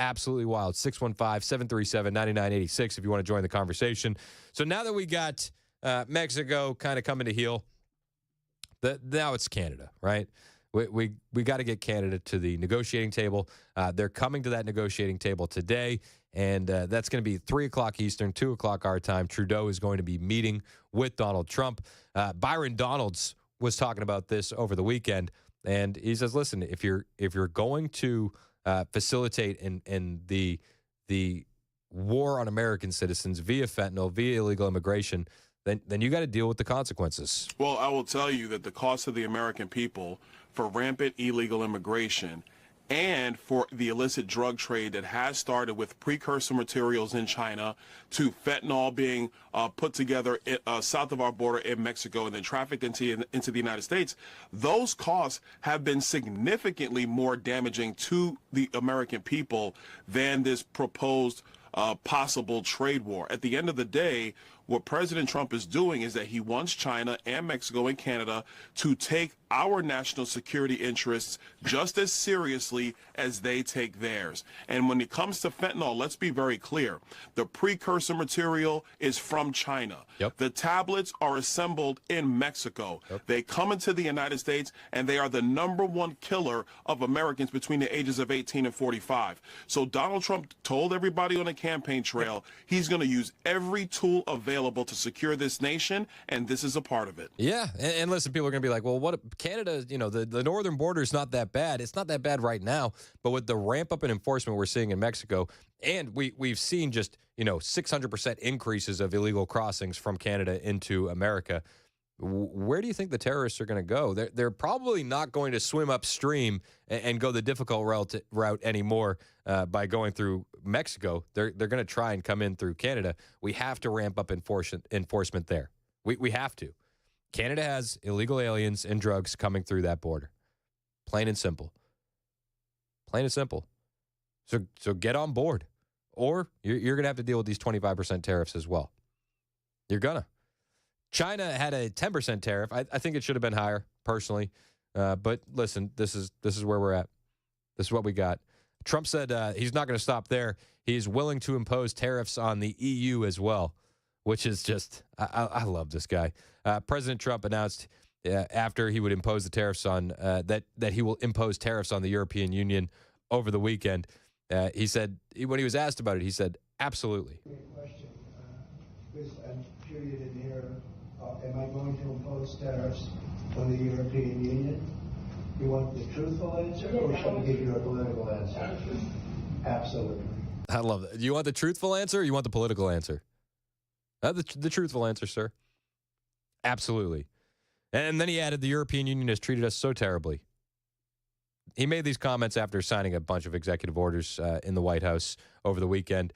Absolutely wild. 615-737-9986 if you want to join the conversation. So now that we got Mexico kind of coming to heel, now it's Canada, right? We got to get Canada to the negotiating table. They're coming to that negotiating table today, and that's going to be 3 o'clock Eastern, 2 o'clock our time. Trudeau is going to be meeting with Donald Trump. Byron Donalds was talking about this over the weekend, and he says, listen, if you're going to facilitate in the war on American citizens via fentanyl, via illegal immigration, then you got to deal with the consequences. Well, I will tell you that the cost of the American people for rampant illegal immigration and for the illicit drug trade that has started with precursor materials in China to fentanyl being put together south of our border in Mexico and then trafficked into the United States, those costs have been significantly more damaging to the American people than this proposed possible trade war. At the end of the day, what President Trump is doing is that he wants China and Mexico and Canada to take our national security interests just as seriously as they take theirs. And when it comes to fentanyl, let's be very clear. The precursor material is from China. Yep. The tablets are assembled in Mexico. Yep. They come into the United States, and they are the #1 killer of Americans between the ages of 18 and 45. So Donald Trump told everybody on the campaign trail he's going to use every tool available to secure this nation, and this is a part of it. Yeah, and listen, people are going to be like, well, what Canada, the northern border is not that bad. It's not that bad right now, but with the ramp up in enforcement we're seeing in Mexico, and we've seen just, 600% increases of illegal crossings from Canada into America, where do you think the terrorists are going to go? They're probably not going to swim upstream and go the difficult route anymore by going through Mexico. They're going to try and come in through Canada. We have to ramp up enforcement there. We have to. Canada has illegal aliens and drugs coming through that border. Plain and simple. Plain and simple. So get on board. Or you're going to have to deal with these 25% tariffs as well. You're going to. China had a 10% tariff. I think it should have been higher, personally. But listen, this is where we're at. This is what we got. Trump said he's not going to stop there. He's willing to impose tariffs on the EU as well, which is just, I love this guy. President Trump announced after he would impose the tariffs on, that he will impose tariffs on the European Union over the weekend. He said, when he was asked about it, he said, absolutely. Great question. I'm sure you didn't hear, am I going to impose tariffs on the European Union? You want the truthful answer, or shall I give you a political answer? Absolutely. I love that. Do you want the truthful answer, or you want the political answer? The truthful answer, sir. Absolutely. And then he added, the European Union has treated us so terribly. He made these comments after signing a bunch of executive orders in the White House over the weekend.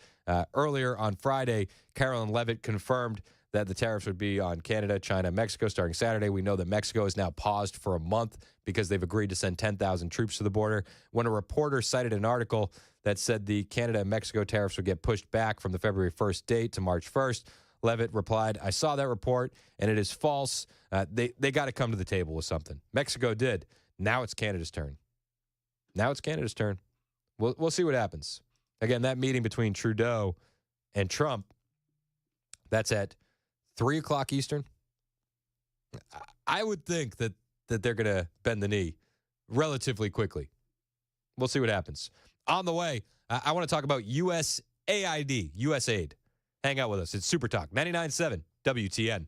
Earlier on Friday, Carolyn Levitt confirmed that the tariffs would be on Canada, China, and Mexico starting Saturday. We know that Mexico is now paused for a month because they've agreed to send 10,000 troops to the border. When a reporter cited an article that said the Canada and Mexico tariffs would get pushed back from the February 1st date to March 1st, Levitt replied, I saw that report, and it is false. They got to come to the table with something. Mexico did. Now it's Canada's turn. Now it's Canada's turn. We'll see what happens. Again, that meeting between Trudeau and Trump, that's at 3 o'clock Eastern. I would think that they're going to bend the knee relatively quickly. We'll see what happens. On the way, I want to talk about USAID, USAID. Hang out with us. It's Super Talk 99.7 WTN.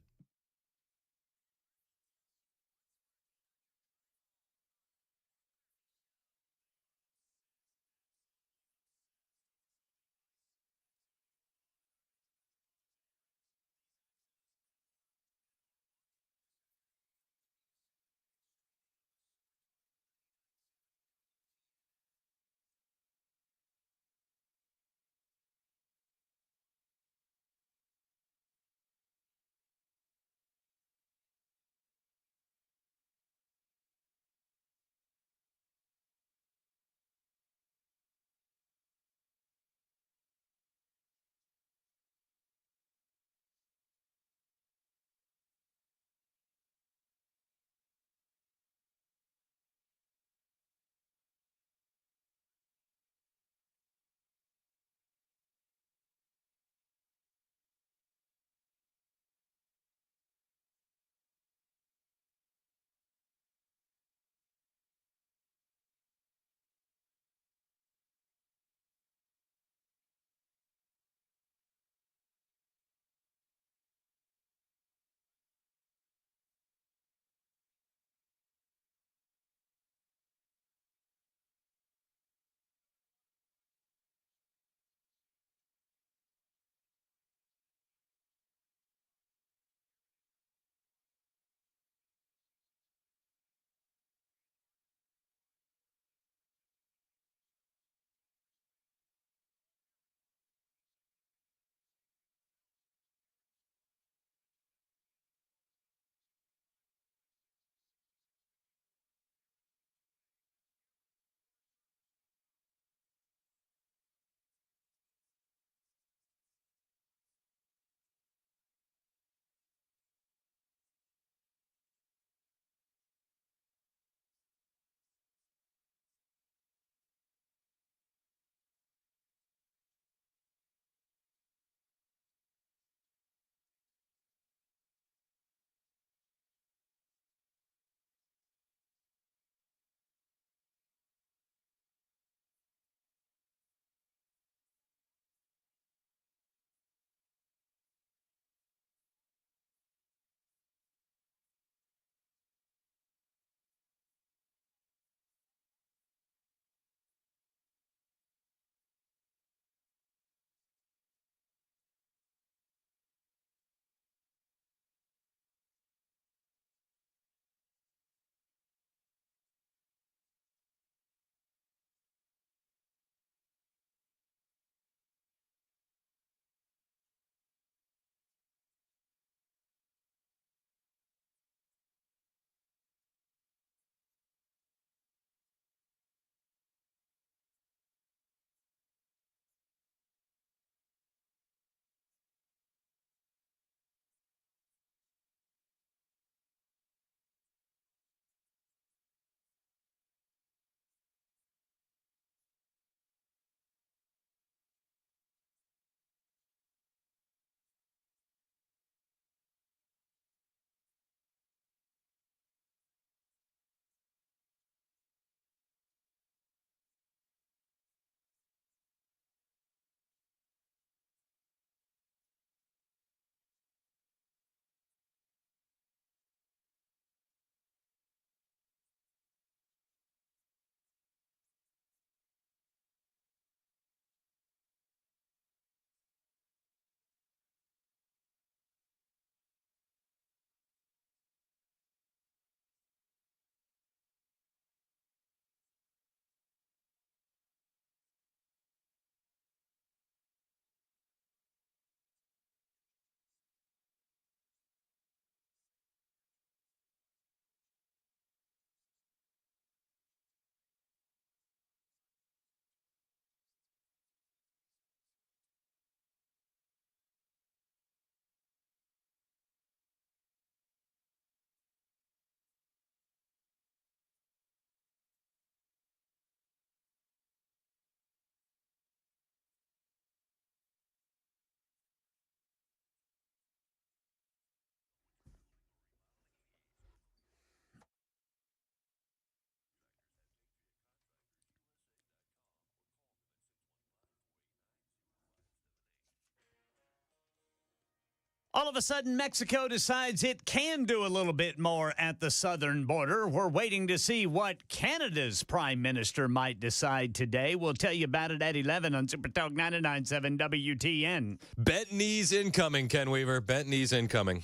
All of a sudden, Mexico decides it can do a little bit more at the southern border. We're waiting to see what Canada's prime minister might decide today. We'll tell you about it at 11 on Super Talk 99.7 WTN. Bent knees incoming, Ken Weaver. Bent knees incoming.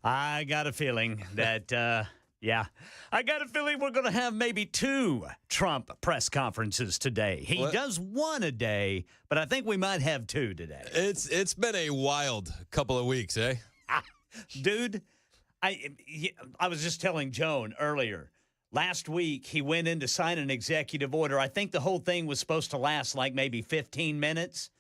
I got a feeling that, I got a feeling we're going to have maybe 2 Trump press conferences today. He does one a day, but I think we might have 2 today. It's been a wild couple of weeks, eh? Dude, I was just telling Joan earlier. Last week, he went in to sign an executive order. I think the whole thing was supposed to last like maybe 15 minutes,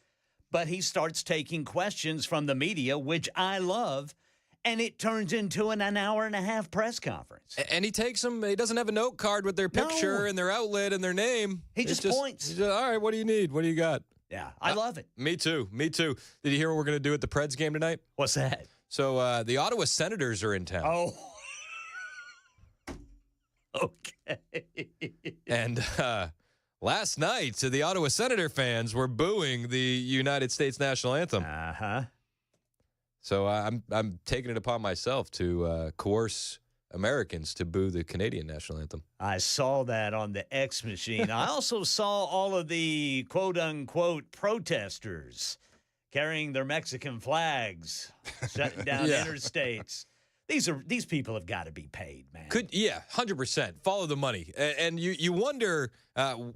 but he starts taking questions from the media, which I love. And it turns into an hour and a half press conference. And he takes them. He doesn't have a note card with their picture and their outlet and their name. He just points. He's just, all right, what do you need? What do you got? Yeah, I love it. Me too. Did you hear what we're going to do at the Preds game tonight? What's that? So the Ottawa Senators are in town. Oh. Okay. And last night, the Ottawa Senator fans were booing the United States national anthem. Uh-huh. So I'm taking it upon myself to coerce Americans to boo the Canadian national anthem. I saw that on the X machine. I also saw all of the quote-unquote protesters carrying their Mexican flags, shutting down interstates. These people have got to be paid, man. 100%. Follow the money. And you wonder,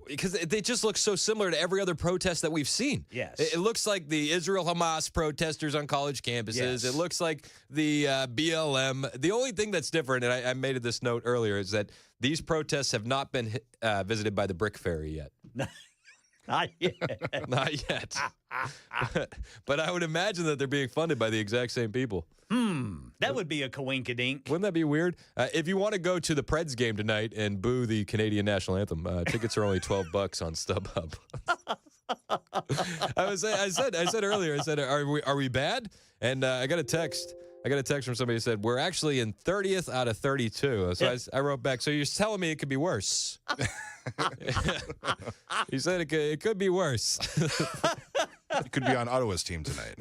because they just look so similar to every other protest that we've seen. Yes. It looks like the Israel-Hamas protesters on college campuses. Yes. It looks like the BLM. The only thing that's different, and I made this note earlier, is that these protests have not been visited by the Brick Ferry yet. Not yet. Not yet. But I would imagine that they're being funded by the exact same people. That would be a coinkydink. Wouldn't that be weird? If you want to go to the Preds game tonight and boo the Canadian national anthem, tickets are only $12 on StubHub. I said earlier, are we bad? And I got a text. From somebody who said, we're actually in 30th out of 32. So I wrote back, so you're telling me it could be worse. He said it could be worse. You could be on Ottawa's team tonight.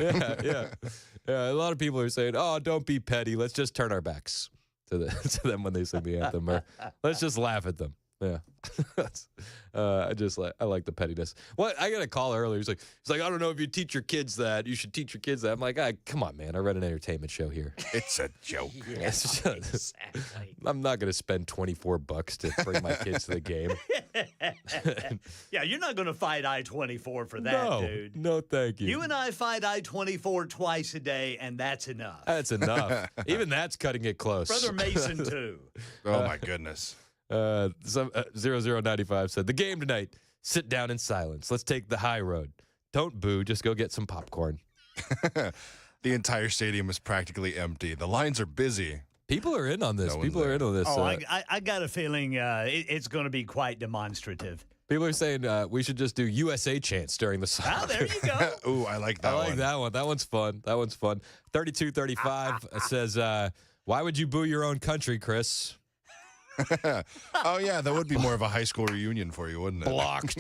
Yeah. A lot of people are saying, oh, don't be petty. Let's just turn our backs to them when they sing the anthem. Or let's just laugh at them. Yeah. I like the pettiness. Well, I got a call earlier. He's like, I don't know if you teach your kids that. You should teach your kids that. I'm like, come on, man. I read an entertainment show here. It's a joke. Exactly. I'm not going to spend $24 to bring my kids to the game. Yeah, you're not going to fight I-24 for that, dude. No, thank you. You and I fight I-24 twice a day, and that's enough. That's enough. Even that's cutting it close. Brother Mason, too. Oh, my goodness. 0095 said, the game tonight, sit down in silence. Let's take the high road. Don't boo, just go get some popcorn. The entire stadium is practically empty. The lines are busy. People are in on this. Oh, I got a feeling it's going to be quite demonstrative. People are saying we should just do USA chants during the song. Ah, there you go. Ooh, I like that one. I like that one. That one's fun. 3235 says, why would you boo your own country, Chris? Oh, yeah, that would be more of a high school reunion for you, wouldn't it? Blocked.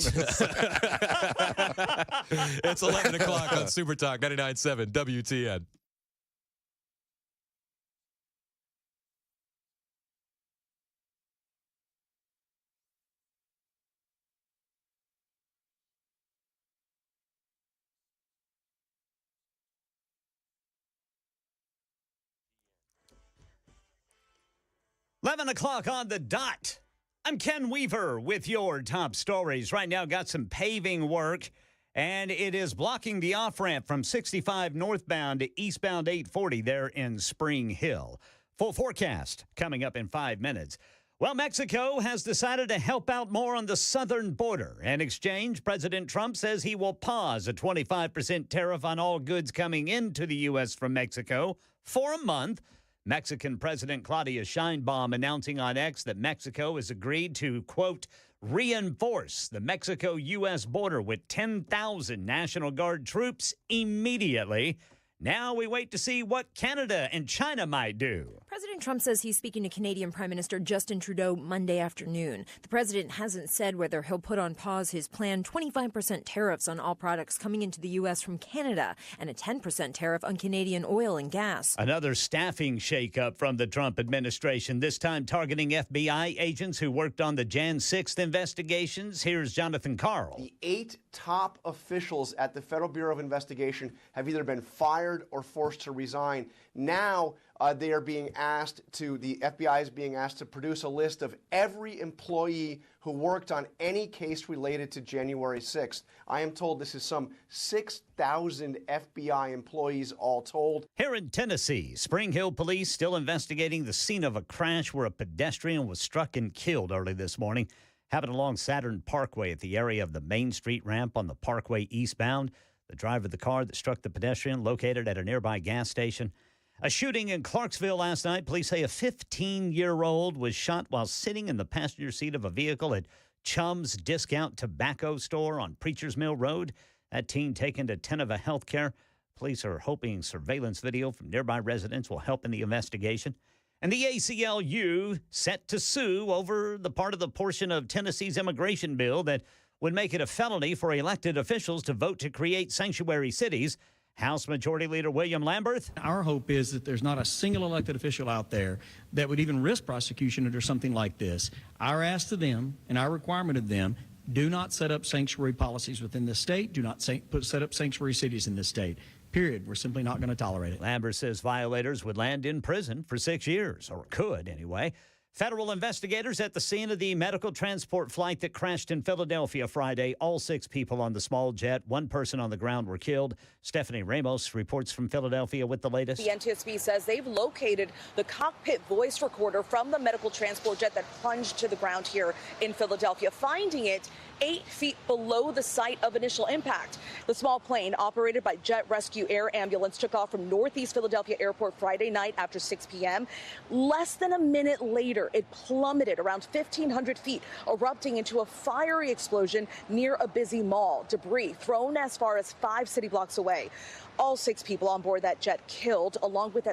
It's 11 o'clock on Super Talk 99.7 WTN. Eleven o'clock on the dot. I'm Ken Weaver with your top stories. Right now, got some paving work, and it is blocking the off-ramp from 65 northbound to eastbound 840 there in Spring Hill. Full forecast coming up in 5 minutes. Well, Mexico has decided to help out more on the southern border. In exchange, President Trump says he will pause a 25% tariff on all goods coming into the U.S. from Mexico for a month. Mexican President Claudia Sheinbaum announcing on X that Mexico has agreed to, quote, reinforce the Mexico-U.S. border with 10,000 National Guard troops immediately. Now we wait to see what Canada and China might do. President Trump says he's speaking to Canadian Prime Minister Justin Trudeau Monday afternoon. The president hasn't said whether he'll put on pause his planned 25% tariffs on all products coming into the U.S. from Canada and a 10% tariff on Canadian oil and gas. Another staffing shakeup from the Trump administration, this time targeting FBI agents who worked on the Jan 6th investigations. Here's Jonathan Karl. The 8 top officials at the Federal Bureau of Investigation have either been fired or forced to resign. Now they are being asked to, the FBI is being asked to produce a list of every employee who worked on any case related to January 6th. I am told this is some 6,000 FBI employees all told. Here in Tennessee, Spring Hill police still investigating the scene of a crash where a pedestrian was struck and killed early this morning. Happened along Saturn Parkway at the area of the Main Street ramp on the Parkway eastbound. The driver of the car that struck the pedestrian located at a nearby gas station. A shooting in Clarksville last night. Police say a 15-year-old was shot while sitting in the passenger seat of a vehicle at Chum's Discount Tobacco Store on Preachers Mill Road. That teen taken to Teneva Healthcare. Police are hoping surveillance video from nearby residents will help in the investigation. And the ACLU set to sue over the part of the portion of Tennessee's immigration bill that would make it a felony for elected officials to vote to create sanctuary cities. House Majority Leader William Lamberth. Our hope is that there's not a single elected official out there that would even risk prosecution under something like this. Our ask to them and our requirement of them, do not set up sanctuary policies within the state. Do not set up sanctuary cities in this state. Period. We're simply not going to tolerate it. Lamberth says violators would land in prison for 6 years, or could anyway. Federal investigators at the scene of the medical transport flight that crashed in Philadelphia Friday. All 6 people on the small jet, 1 person on the ground were killed. Stephanie Ramos reports from Philadelphia with the latest. The NTSB says they've located the cockpit voice recorder from the medical transport jet that plunged to the ground here in Philadelphia, finding it 8 feet below the site of initial impact. The small plane, operated by Jet Rescue Air Ambulance, took off from Northeast Philadelphia Airport Friday night after 6 p.m. Less than a minute later, it plummeted around 1,500 feet, erupting into a fiery explosion near a busy mall. Debris thrown as far as 5 city blocks away. All 6 people on board that jet killed, along with at